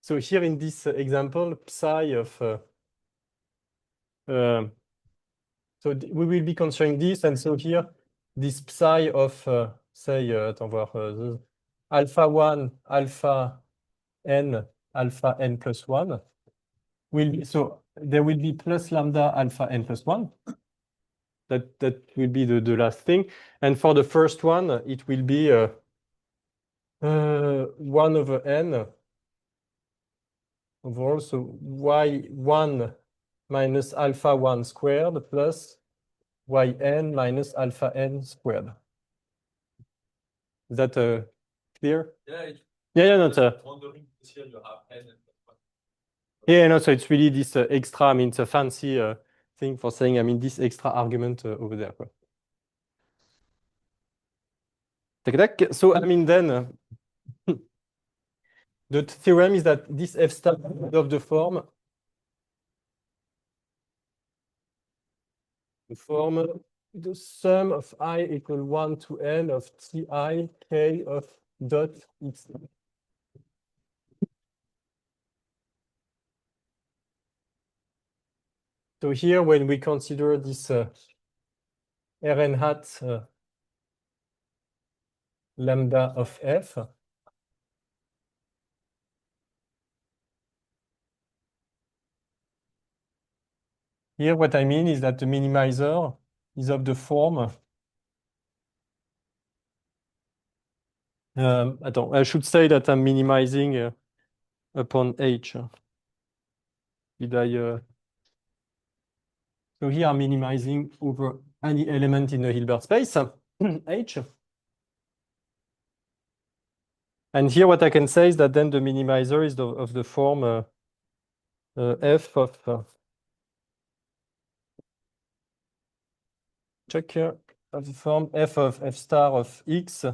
So here in this example, psi of. So we will be considering this, and so here this psi of say attends voir alpha 1, alpha n plus 1 will be, so there will be plus lambda alpha n plus 1. That will be the last thing. And for the first one, it will be 1 over n overall. So y1 minus alpha 1 squared plus yn minus alpha n squared. Is that clear? Yeah, Yeah, not wondering this year you have n. yeah, no, so it's really this extra, I mean, it's a fancy thing for saying, I mean, this extra argument over there. So, I mean, then the theorem is that this f star of the form the sum of I equal 1 to n of ti k of dot x. So here, when we consider this Rn hat lambda of f, here what I mean is that the minimizer is of the form. I should say that I'm minimizing upon h. Did I? So here I'm minimizing over any element in the Hilbert space, h. And here what I can say is that then the minimizer is of the form f of check here of the form f of f star of x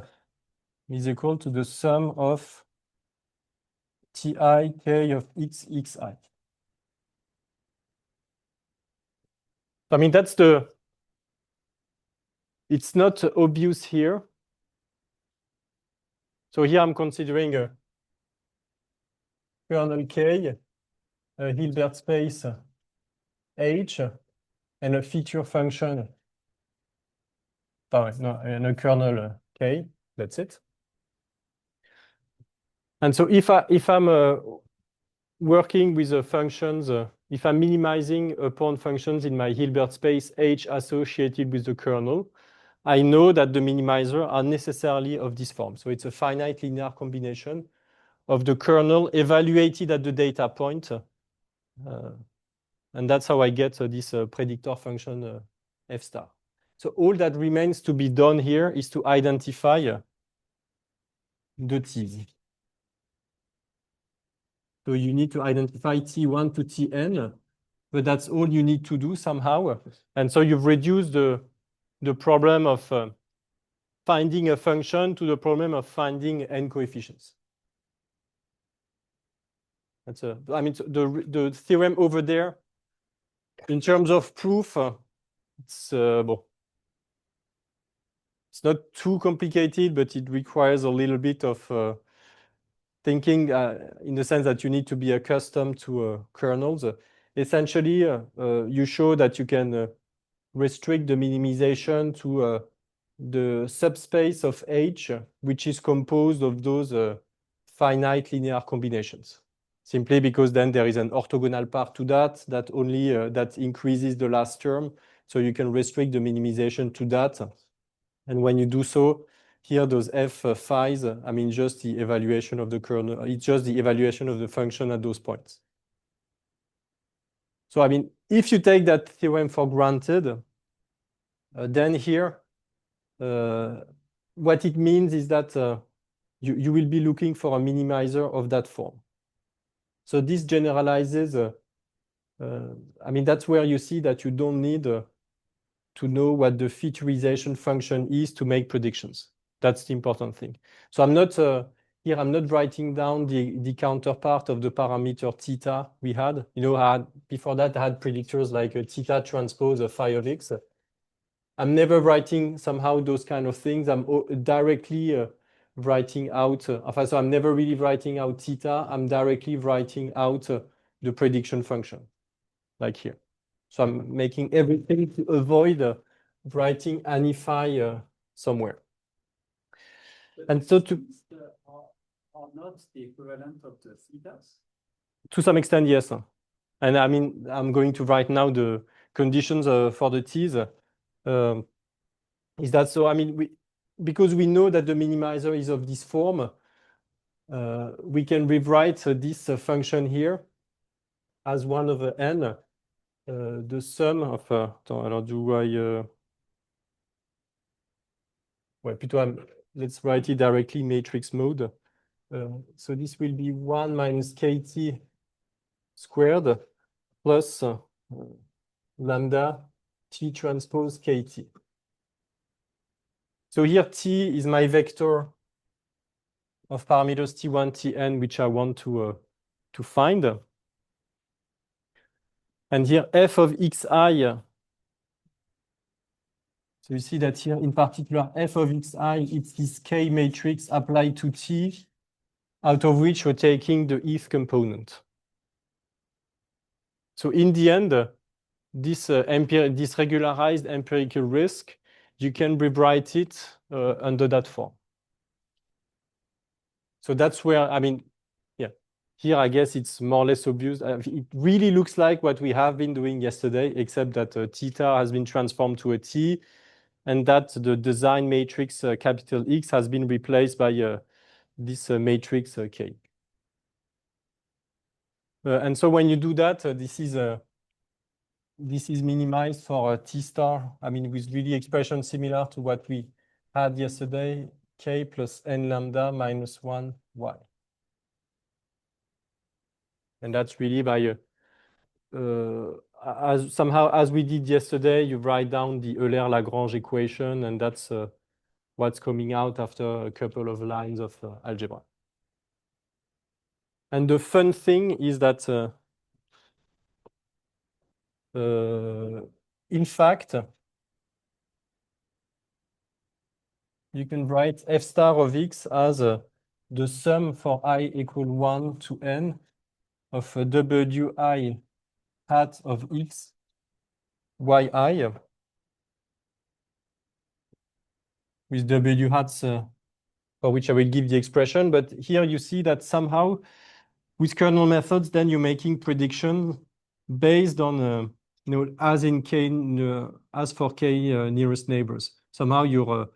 is equal to the sum of ti k of x xi. I mean, that's it's not obvious here. So here I'm considering a kernel K, a Hilbert space H, and a feature function. No, and a kernel K. That's it. And so if I'm working with the functions, if I'm minimizing upon functions in my Hilbert space H associated with the kernel, I know that the minimizer are necessarily of this form. So it's a finite linear combination of the kernel evaluated at the data point. And that's how I get this predictor function f star. So all that remains to be done here is to identify the t's. So you need to identify t1 to tn, but that's all you need to do somehow. And so you've reduced the problem of finding a function to the problem of finding n coefficients. That's I mean, the theorem over there, in terms of proof, it's it's not too complicated, but it requires a little bit of thinking in the sense that you need to be accustomed to kernels. Essentially, you show that you can restrict the minimization to the subspace of H, which is composed of those finite linear combinations. Simply because then there is an orthogonal part to that only that increases the last term. So you can restrict the minimization to that. And when you do so, here those f phi's, I mean just the evaluation of the kernel, it's just the evaluation of the function at those points. So I mean, if you take that theorem for granted, then here, what it means is that you will be looking for a minimizer of that form. So this generalizes, I mean, that's where you see that you don't need to know what the featurization function is to make predictions. That's the important thing. So I'm not, here I'm not writing down the counterpart of the parameter theta we had. You know, before that I had predictors like theta transpose of phi of x. I'm never writing somehow those kind of things. I'm directly writing out, so I'm never really writing out theta. I'm directly writing out the prediction function, like here. So I'm making everything to avoid writing any phi somewhere. And so are not the equivalent of the thetas? To some extent, yes. And I mean, I'm going to write now the conditions for the t's. Is that so? I mean, because we know that the minimizer is of this form, we can rewrite this function here as 1/n, the sum of, attends, alors do I, ouais, plutôt, let's write it directly matrix mode. So this will be 1 minus kt squared plus lambda t transpose kt. So here t is my vector of parameters t1, tn, which I want to find. And here f of xi, so you see that here in particular f of xi, it's this k matrix applied to t, out of which we're taking the if component. So in the end, this regularized empirical risk, you can rewrite it under that form. So that's where, I mean, yeah, here I guess it's more or less obvious. It really looks like what we have been doing yesterday, except that theta has been transformed to a t, and that the design matrix capital X has been replaced by this matrix K. And so when you do that, this is minimized for T star, I mean, with really expression similar to what we had yesterday, K plus n lambda minus 1 y. And that's really by, as we did yesterday, you write down the Euler-Lagrange equation, and that's what's coming out after a couple of lines of algebra. And the fun thing is that, in fact, you can write f star of x as the sum for I equal 1 to n of wi hat of x yi with w hats for which I will give the expression. But here you see that somehow with kernel methods, then you're making prediction based on, as in k, as for k nearest neighbors. Somehow you're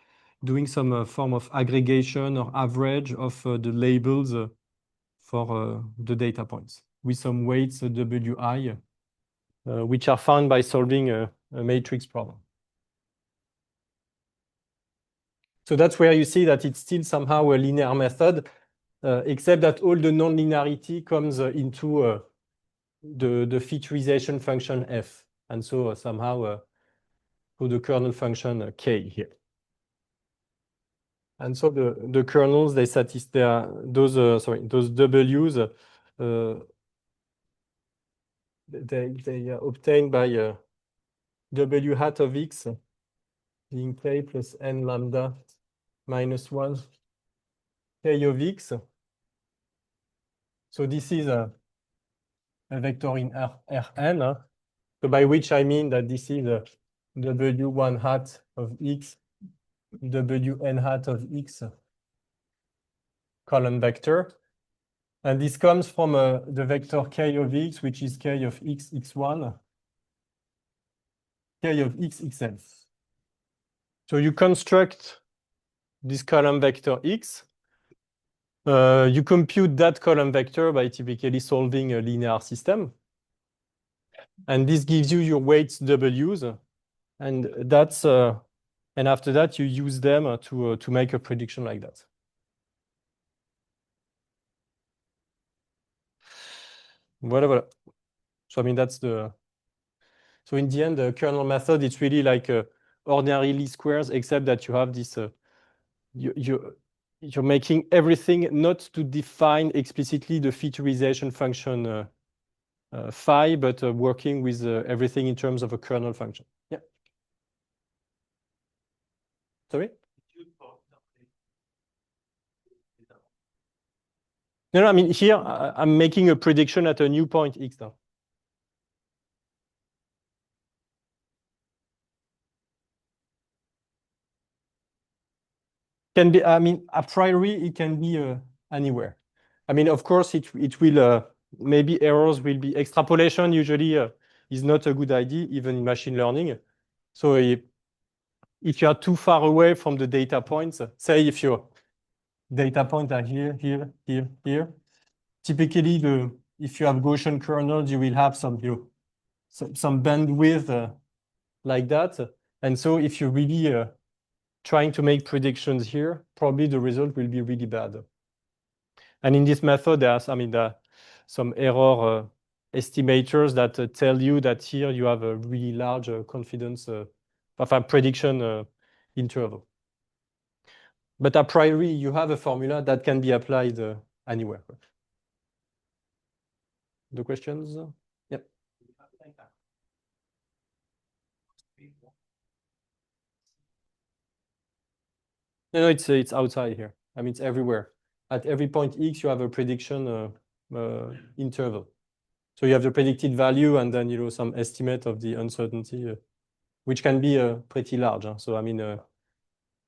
doing some form of aggregation or average of the labels for the data points with some weights wi, which are found by solving a matrix problem. So that's where you see that it's still somehow a linear method, except that all the non-linearity comes into the featurization function f. And so somehow for the kernel function k here. And so the kernels, they satisfy those w's, they are obtained by w hat of x being k plus n lambda minus 1 k of x. So this is a vector in Rn, so by which I mean that this is a w1 hat of x, wn hat of x column vector. And this comes from the vector k of x, which is k of x, x1, k of x, xn. So you construct this column wector x. You compute that column vector by typically solving a linear system. And this gives you your weights w's. And that's and after that, you use them to make a prediction like that. Voilà. So I mean, that's the. So in the end, the kernel method, it's really like ordinary least squares, except that you have this. You're making everything not to define explicitly the featurization function phi, but working with everything in terms of a kernel function. Yeah. Sorry? No, I mean, here I'm making a prediction at a new point x now. Can be, I mean, a priori, it can be anywhere. I mean, of course, it will, maybe errors will be, extrapolation usually is not a good idea, even in machine learning. So if you are too far away from the data points, say if your data points are here, here, here, here, typically if you have Gaussian kernels, you will have some, some bandwidth like that. And so if you're really trying to make predictions here, probably the result will be really bad. And in this method, there are some error estimators that tell you that here you have a really large confidence of a prediction interval. But a priori, you have a formula that can be applied anywhere. The questions? Yep. No, it's outside here. I mean, it's everywhere. At every point X, you have a prediction interval. So you have the predicted value and then, some estimate of the uncertainty, which can be pretty large. So, I mean,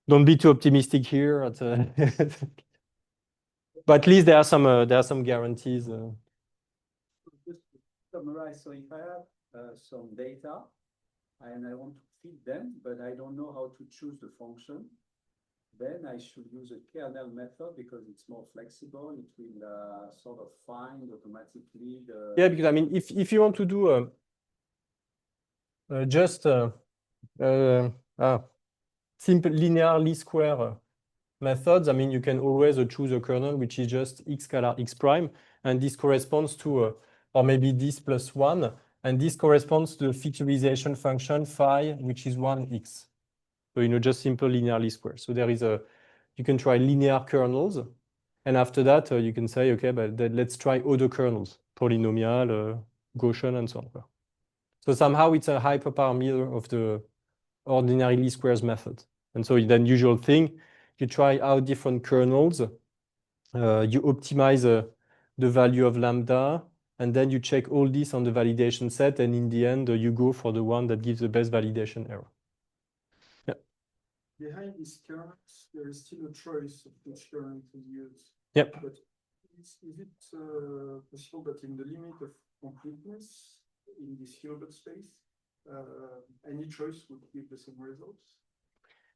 don't be too optimistic here. But at least there are some guarantees. Just to summarize, so if I have some data and I want to feed them, but I don't know how to choose the function, then I should use a kernel method because it's more flexible. It will sort of find automatically the... Yeah, because I mean, if you want to do just simple linear least square methods, I mean, you can always choose a kernel which is just x scalar x prime, and this corresponds to, or maybe this plus 1, and this corresponds to the factorization function phi, which is 1x. So, just simple linear least square. So there is you can try linear kernels, and after that, you can say, okay, but then let's try other kernels, polynomial, Gaussian, and so on. So somehow it's a hyperparameter of the ordinary least squares method. And so then usual thing, you try out different kernels, you optimize the value of lambda, and then you check all this on the validation set, and in the end, you go for the one that gives the best validation error. Yeah. Behind these kernels, there is still a choice of which kernel to use. Yep. But is it possible that in the limit of completeness in this Hilbert space, any choice would give the same results?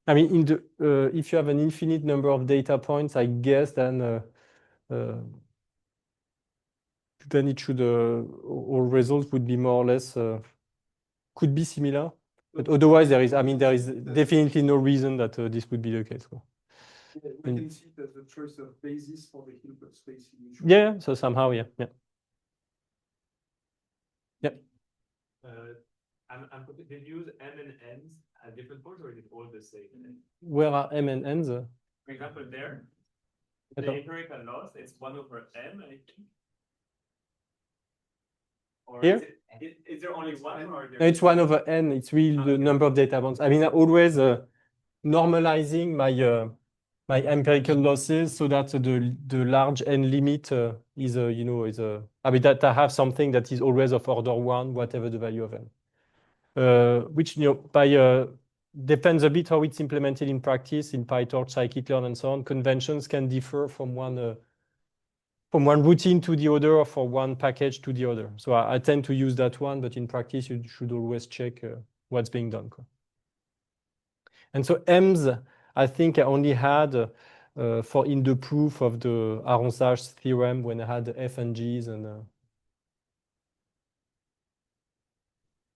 I mean, if you have an infinite number of data points, I guess then it should all results would be more or less could be similar, but otherwise there is definitely no reason that this would be the case. We can see that the choice of basis for the Hilbert space. Yeah, so somehow, yeah. Did you use M and N's at different points, or is it all the same? Where are M and N's? For example, there, the empirical loss, it's 1 over M, I think. Or Here? Is there only one? Or No, it's 1 over N. It's really the number of data points. I mean, always normalizing my empirical losses so that the large N limit is I mean that I have something that is always of order 1, whatever the value of N. Which depends a bit how it's implemented in practice in PyTorch, scikit-learn, and so on. Conventions can differ from one routine to the other, or from one package to the other. So I tend to use that one, but in practice you should always check what's being done. And so M's, I think I only had for in the proof of the arrosage theorem when I had F and G's and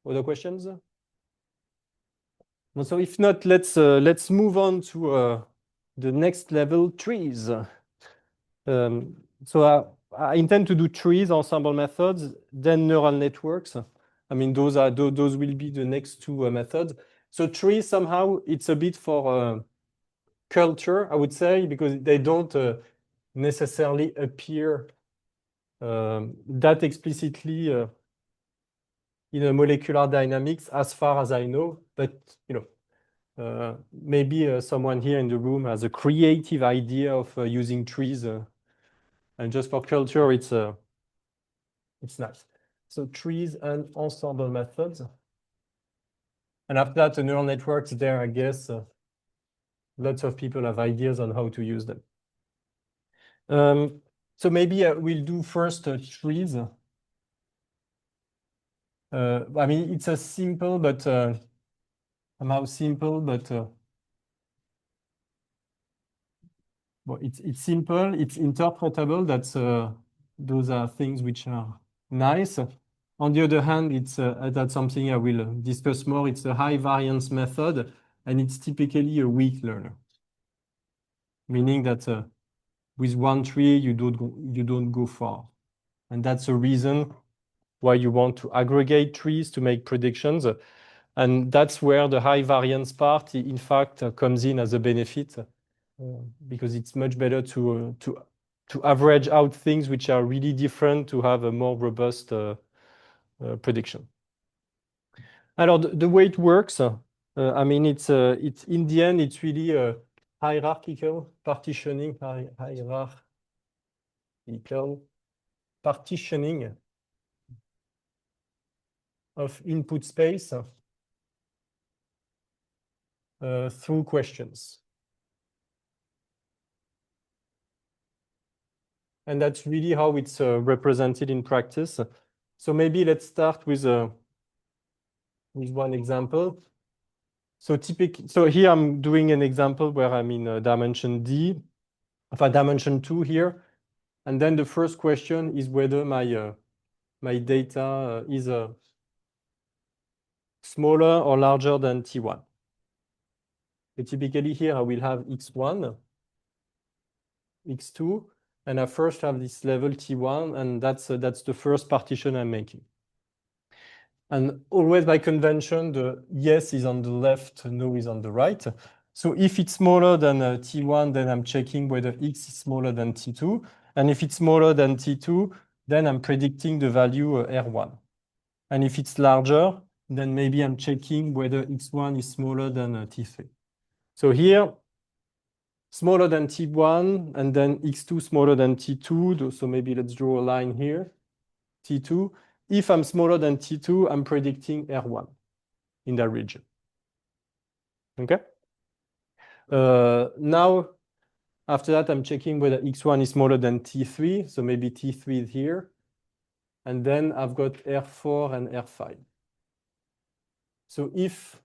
other questions? So if not, let's move on to the next level, trees. So I intend to do trees, ensemble methods, then neural networks. I mean, those will be the next two methods. So trees, somehow it's a bit for culture, I would say, because they don't necessarily appear that explicitly in a molecular dynamics, as far as I know. But maybe someone here in the room has a creative idea of using trees, and just for culture, it's nice. So trees and ensemble methods, and after that, the neural networks. There, I guess, lots of people have ideas on how to use them. So maybe we'll do first trees. I mean, it's a simple, but somehow simple, but well, it's simple, it's interpretable. That's those are things which are nice. On the other hand, that's something I will discuss more. It's a high variance method, and it's typically a weak learner, meaning that with one tree you don't go far, and that's a reason why you want to aggregate trees to make predictions, and that's where the high variance part, in fact, comes in as a benefit, because it's much better to average out things which are really different to have a more robust prediction. Alors, the way it works, I mean, it's in the end, it's really a hierarchical partitioning, hierarchical partitioning of input space through questions. And that's really how it's represented in practice. So maybe let's start with one example. So here I'm doing an example where I'm in dimension D, dimension 2 here. And then the first question is whether my data is smaller or larger than T1. So typically here I will have X1, X2, and I first have this level T1, and that's the first partition I'm making. And always by convention, the yes is on the left, no is on the right. So if it's smaller than T1, then I'm checking whether X is smaller than T2. And if it's smaller than T2, then I'm predicting the value R1. And if it's larger, then maybe I'm checking whether X1 is smaller than T3. So here, smaller than T1, and then X2 smaller than T2. So maybe let's draw a line here, T2. If I'm smaller than T2, I'm predicting R1 in that region. Okay? Now, after that, I'm checking whether X1 is smaller than T3. So maybe T3 is here. And then I've got R4 and R5. So if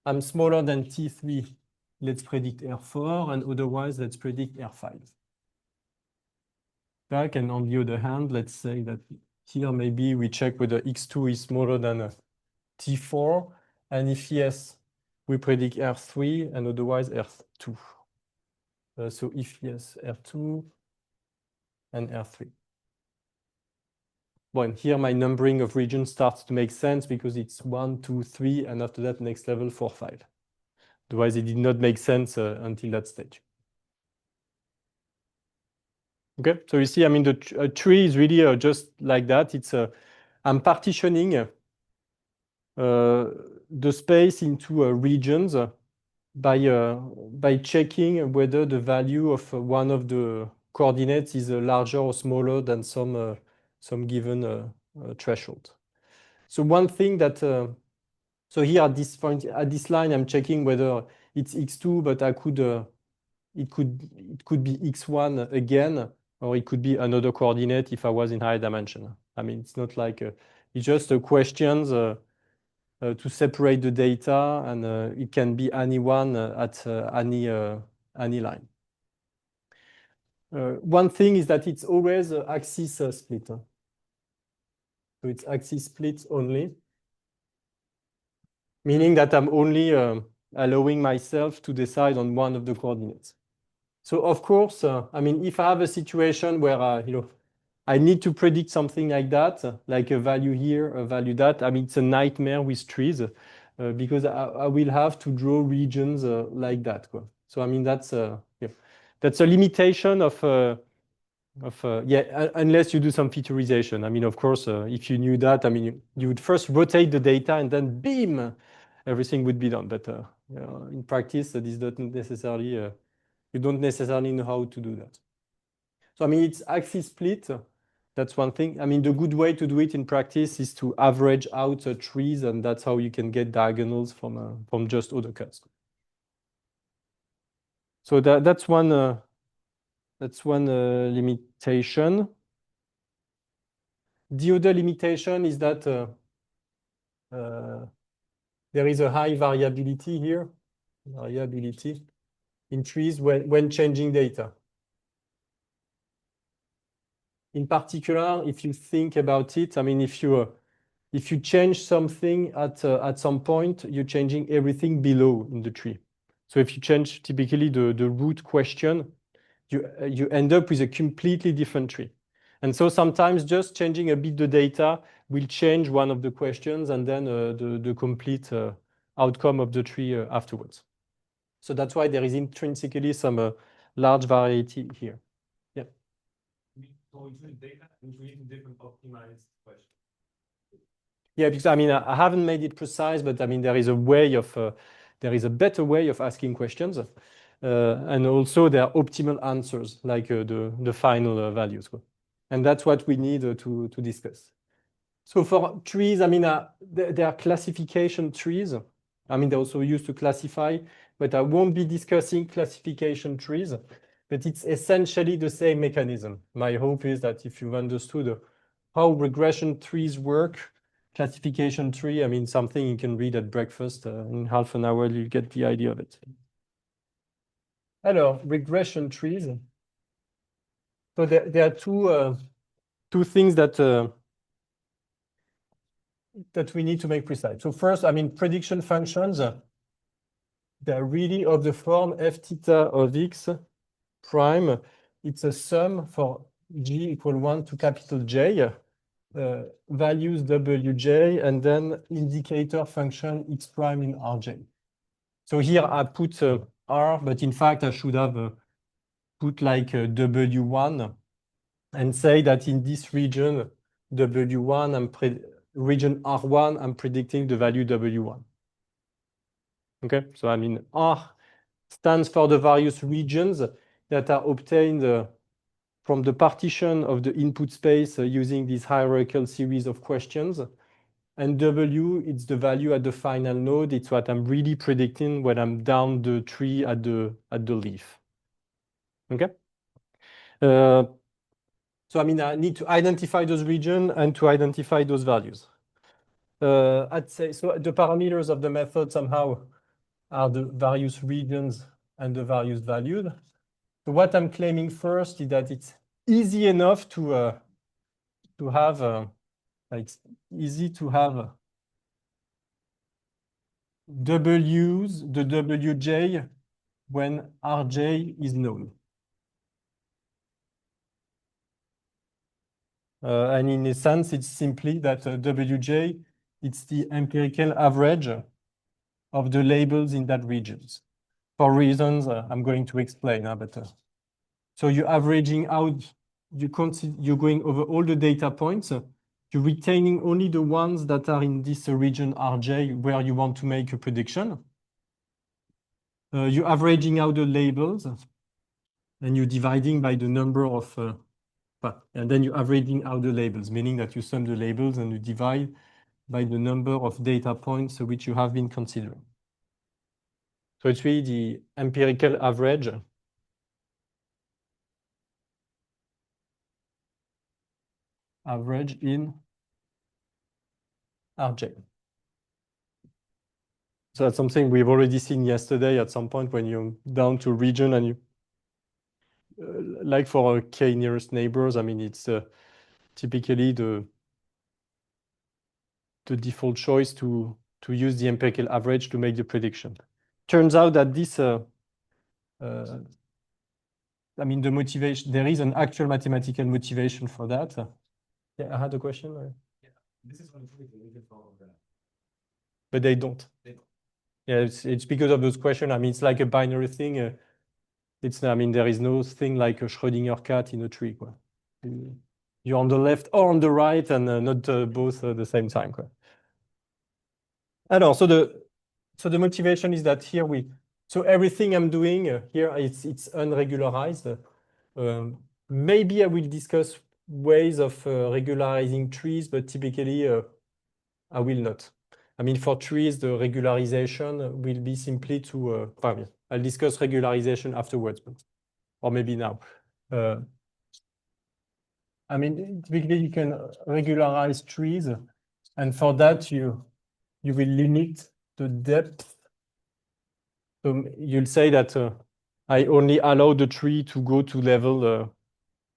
I'm smaller than T3, let's predict R4, and otherwise, let's predict R5. Back, and on the other hand, let's say that here maybe we check whether X2 is smaller than T4, and if yes, we predict R3, and otherwise R2. So if yes, R2 and R3. Well, here my numbering of regions starts to make sense because it's 1, 2, 3, and after that, next level, 4, 5. Otherwise, it did not make sense until that stage. Okay, so you see, I mean, the tree is really just like that. It's I'm partitioning the space into regions by checking whether the value of one of the coordinates is larger or smaller than some given threshold. So one thing that so here at this point at this line, I'm checking whether it's X2, but I could it could be X1 again, or it could be another coordinate if I was in higher dimension. I mean, it's not like it's just questions to separate the data, and it can be anyone at any line. One thing is that it's always axis split. So it's axis split only, meaning that I'm only allowing myself to decide on one of the coordinates. So of course, I mean, if I have a situation where I need to predict something like that, like a value here, a value that, I mean, it's a nightmare with trees because I will have to draw regions like that. So I mean, that's a limitation of unless you do some featurization. I mean, of course, if you knew that, I mean, you would first rotate the data and then beam, everything would be done. But in practice, this doesn't necessarily. You don't necessarily know how to do that. So, I mean, it's axis split. That's one thing. I mean, the good way to do it in practice is to average out trees, and that's how you can get diagonals from just other cuts. So that's one limitation. The other limitation is that there is a high variability here. Variability in trees when changing data. in particular, if you think about it, I mean, if you change something at some point, you're changing everything below in the tree. So if you change typically the root question, you end up with a completely different tree. And so sometimes just changing a bit the data will change one of the questions and then the complete outcome of the tree afterwards. So that's why there is intrinsically some large variety here. Yeah. So include data, including different optimized questions. Yeah, because I mean, I haven't made it precise, but I mean, there is a way of, there is a better way of asking questions. And also there are optimal answers, like the final values. And that's what we need to discuss. So for trees, I mean, there are classification trees. I mean, they're also used to classify, but I won't be discussing classification trees, but it's essentially the same mechanism. My hope is that if you've understood how regression trees work, classification tree, I mean, something you can read at breakfast in half an hour, you get the idea of it. Alors, regression trees. So there are two things that we need to make precise. So first, I mean, prediction functions, they're really of the form f theta of x prime. It's a sum for g equal 1 to capital J, values wj, and then indicator function x prime in rj. So here I put r, but in fact I should have put like w1 and say that in this region w1, region R1, I'm predicting the value W1. Okay, so I mean, R stands for the various regions that are obtained from the partition of the input space using this hierarchical series of questions. And W, it's the value at the final node. It's what I'm really predicting when I'm down the tree at the leaf. Okay? So I mean, I need to identify those regions and to identify those values. I'd say, so the parameters of the method somehow are the various regions and the various values. So what I'm claiming first is that it's easy enough to have, it's easy to have W's, the Wj, when Rj is known. And in a sense, it's simply that Wj, it's the empirical average of the labels in that regions. For reasons I'm going to explain, but so you're averaging out, you're going over all the data points, you're retaining only the ones that are in this region Rj where you want to make a prediction. You're averaging out the labels, and you're dividing by the number of, and then you're averaging out the labels, meaning that you sum the labels and you divide by the number of data points which you have been considering. So it's really the empirical average in Rj. So that's something we've already seen yesterday at some point when you're down to region and you, like for k nearest neighbors, I mean, it's typically the default choice to use the empirical average to make the prediction. Turns out that this, I mean, the motivation, there is an actual mathematical motivation for that. Yeah, I had a question. Yeah, this is one of the reasons for that. But they don't. Yeah, it's because of those questions. I mean, it's like a binary thing. It's, I mean, there is no thing like a Schrödinger cat in a tree. You're on the left or on the right, and not both at the same time. Alors, so the motivation is that here so everything I'm doing here, it's unregularized. Maybe I will discuss ways of regularizing trees, but typically I will not. I mean, for trees, the regularization will be simply to, I'll discuss regularization afterwards, or maybe now. I mean, typically you can regularize trees, and for that you will limit the depth. So you'll say that I only allow the tree to go to level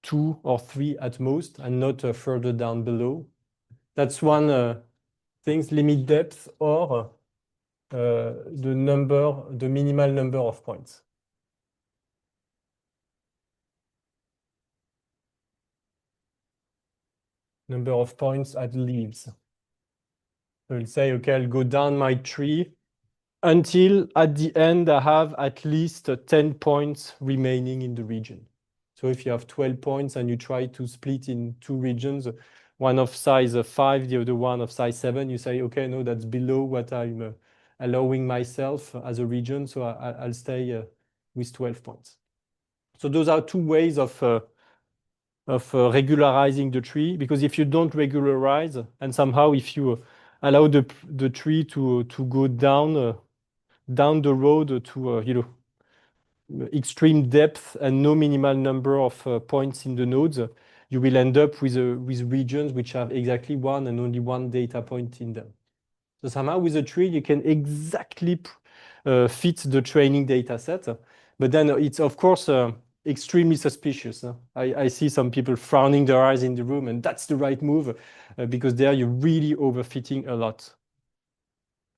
2 or 3 at most, and not further down below. That's one thing, limit depth or the minimal number of points. Number of points at leaves. So we'll say, okay, I'll go down my tree until at the end I have at least 10 points remaining in the region. So if you have 12 points and you try to split in 2 regions, one of size 5, the other one of size 7, you say, okay, no, that's below what I'm allowing myself as a region, so I'll stay with 12 points. So those are 2 ways of regularizing the tree, because if you don't regularize, and somehow if you allow the tree to go down the road to extreme depth and no minimal number of points in the nodes, you will end up with regions which have exactly one and only one data point in them. So somehow with a tree you can exactly fit the training data set, but then it's of course extremely suspicious. I see some people frowning their eyes in the room, and that's the right move because there you're really overfitting a lot.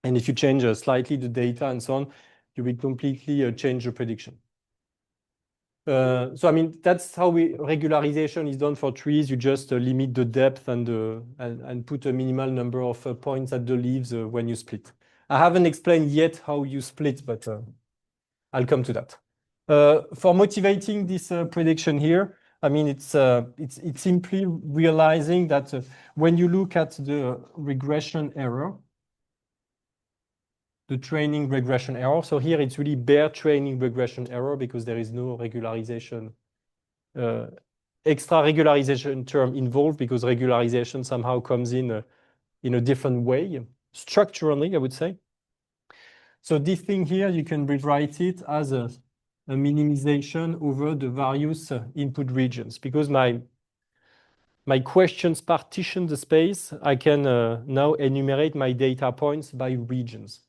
And if you change slightly the data and so on, you will completely change the prediction. So I mean, that's how regularization is done for trees. You just limit the depth and put a minimal number of points at the leaves when you split. I haven't explained yet how you split, but I'll come to that. For motivating this prediction here, I mean, it's simply realizing that when you look at the regression error, the training regression error. So here it's really bare training regression error because there is no regularization, extra regularization term involved, because regularization somehow comes in a different way, structurally, I would say. So this thing here, you can rewrite it as a minimization over the various input regions, because my questions partition the space. I can now enumerate my data points by regions.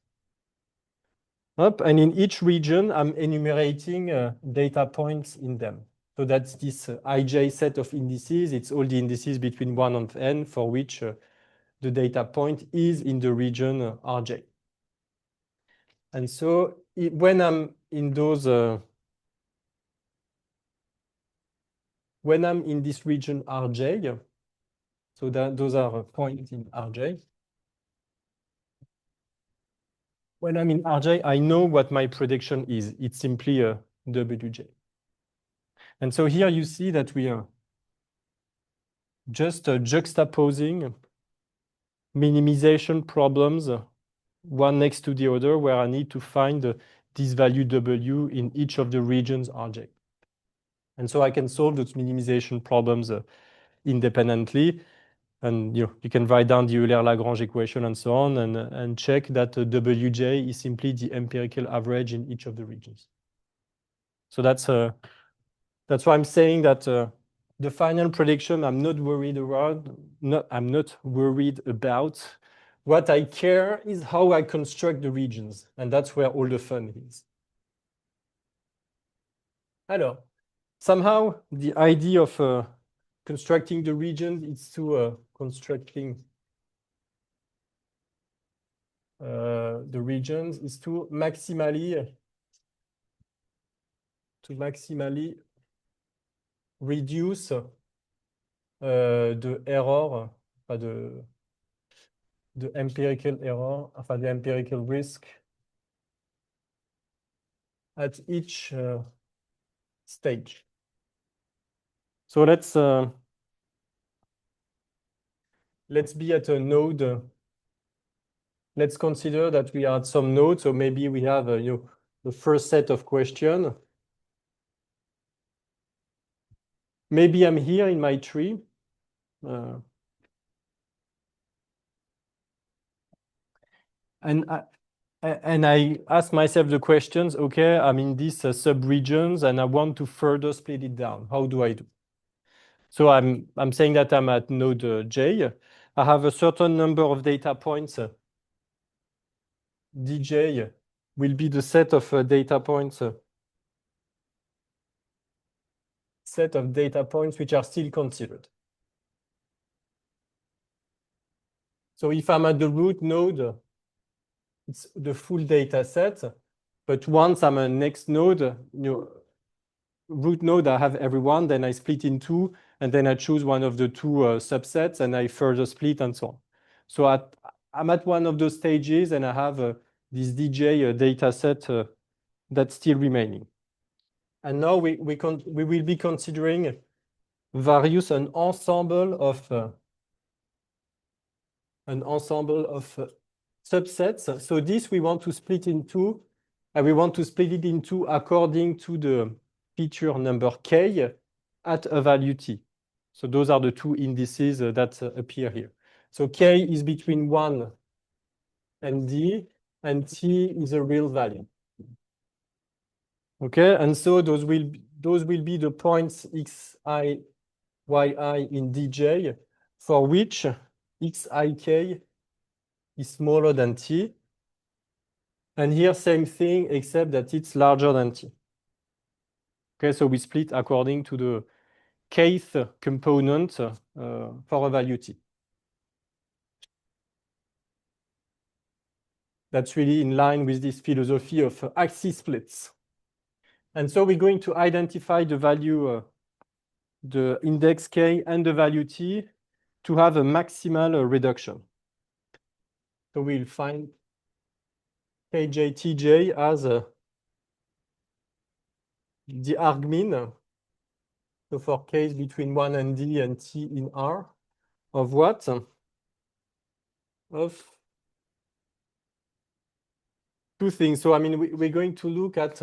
And in each region, I'm enumerating data points in them. So that's this ij set of indices. It's all the indices between 1 and n for which the data point is in the region Rj. And so when I'm in those, when I'm in this region Rj, so those are points in Rj. When I'm in Rj, I know what my prediction is. It's simply a Wj. And so here you see that we are just juxtaposing minimization problems, one next to the other, where I need to find this value W in each of the regions Rj. And so I can solve those minimization problems independently. And you can write down the Euler-Lagrange equation and so on, and check that Wj is simply the empirical average in each of the regions. So that's why I'm saying that the final prediction I'm not worried about. I'm not worried about. What I care is how I construct the regions, and that's where all the fun is. Alors, somehow the idea of constructing the region is to constructing the regions is to maximally reduce the error, the empirical error, the empirical risk at each stage. So let's be at a node. Let's consider that we are at some node. So maybe we have the first set of questions. Maybe I'm here in my tree. And I ask myself the questions, okay, I'm in these sub-regions and I want to further split it down. How do I do? So I'm saying that I'm at node J. I have a certain number of data points. Dj will be the set of data points set of data points which are still considered. So if I'm at the root node, it's the full data set. But once I'm a next node, root node, I have everyone, then I split in two, and then I choose one of the two subsets, and I further split and so on. So I'm at one of those stages, and I have this DJ data set that's still remaining. And now we will be considering various an ensemble of subsets. So this we want to split into, and we want to split it into according to the feature number k at a value t. So those are the two indices that appear here. So k is between 1 and d, and t is a real value. Okay, and so those will be the points xi, yi in dj for which xik is smaller than t. And here, same thing, except that it's larger than t. Okay, so we split according to the kth component for a value t. That's really in line with this philosophy of axis splits. And so we're going to identify the value, the index k and the value t to have a maximal reduction. So we'll find kj, tj as the argmin. So for k between 1 and d and t in R of what? Of two things. So I mean, we're going to look at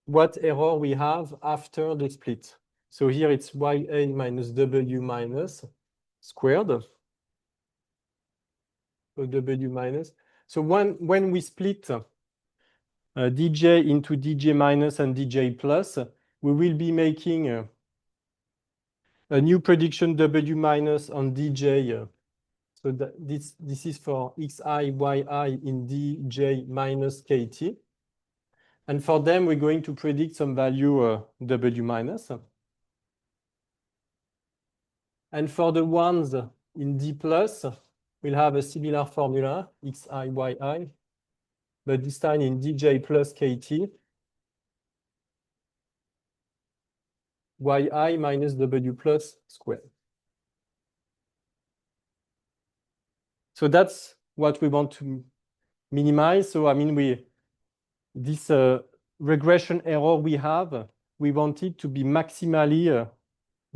what error we have after the split. So here it's ya minus w minus squared. So w minus. So when we split dj into dj minus and dj plus, we will be making a new prediction w minus on dj. So that this is for xi, yi in dj minus kt. And for them, we're going to predict some value w minus. And for the ones in d plus, we'll have a similar formula, xi, yi, but this time in dj plus kt, yi minus w plus squared. So that's what we want to minimize. So I mean, this regression error we have, we want it to be maximally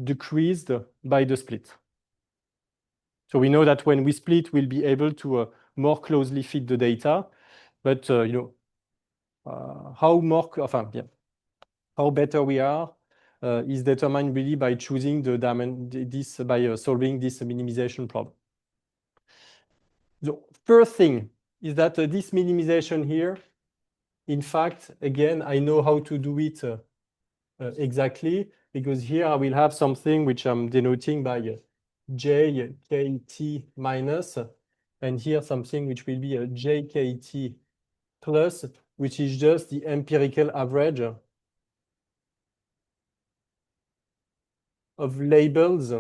decreased by the split. So we know that when we split, we'll be able to more closely fit the data, but how better we are is determined really by choosing by solving this minimization problem. The first thing is that this minimization here, in fact, again, I know how to do it exactly, because here I will have something which I'm denoting by j kt minus, and here something which will be a j kt plus, which is just the empirical average of labels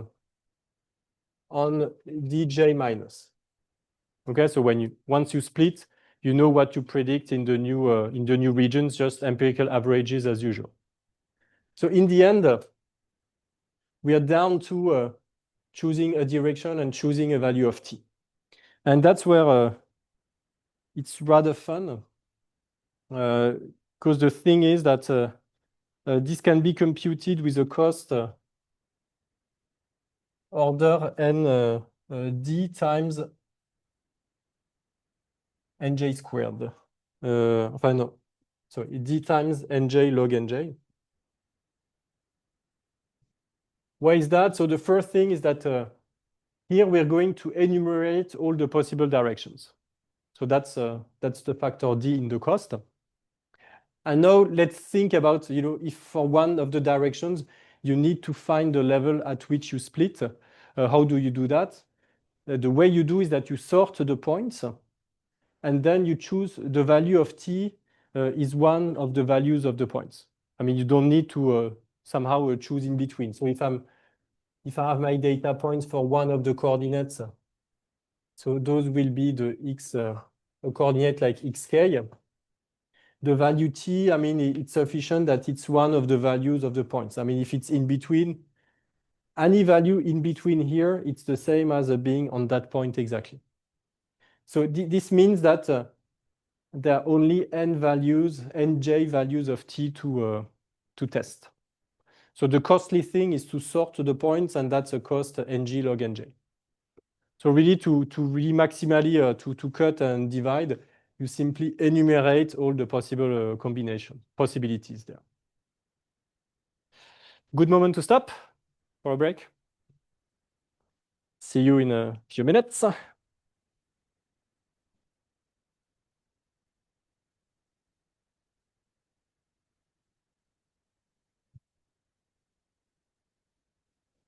on dj minus. Okay, so once you split, you know what to predict in the new regions, just empirical averages as usual. So in the end, we are down to choosing a direction and choosing a value of t. And that's where it's rather fun, because the thing is that this can be computed with a cost order n d times nj squared. No, sorry, d times nj log nj. Why is that? So the first thing is that here we're going to enumerate all the possible directions. So that's the factor d in the cost. And now let's think about, if for one of the directions you need to find the level at which you split, how do you do that? The way you do is that you sort the points, and then you choose the value of t is one of the values of the points. I mean, you don't need to somehow choose in between. So if I have my data points for one of the coordinates, so those will be the x, a coordinate like xk. The value t, I mean, it's sufficient that it's one of the values of the points. I mean, if it's in between, any value in between here, it's the same as being on that point exactly. So this means that there are only nj values of t to test. So the costly thing is to sort the points, and that's a cost ng log nj. So really to really maximally to cut and divide, you simply enumerate all the possible possibilities there. Good moment to stop for a break. See you in a few minutes.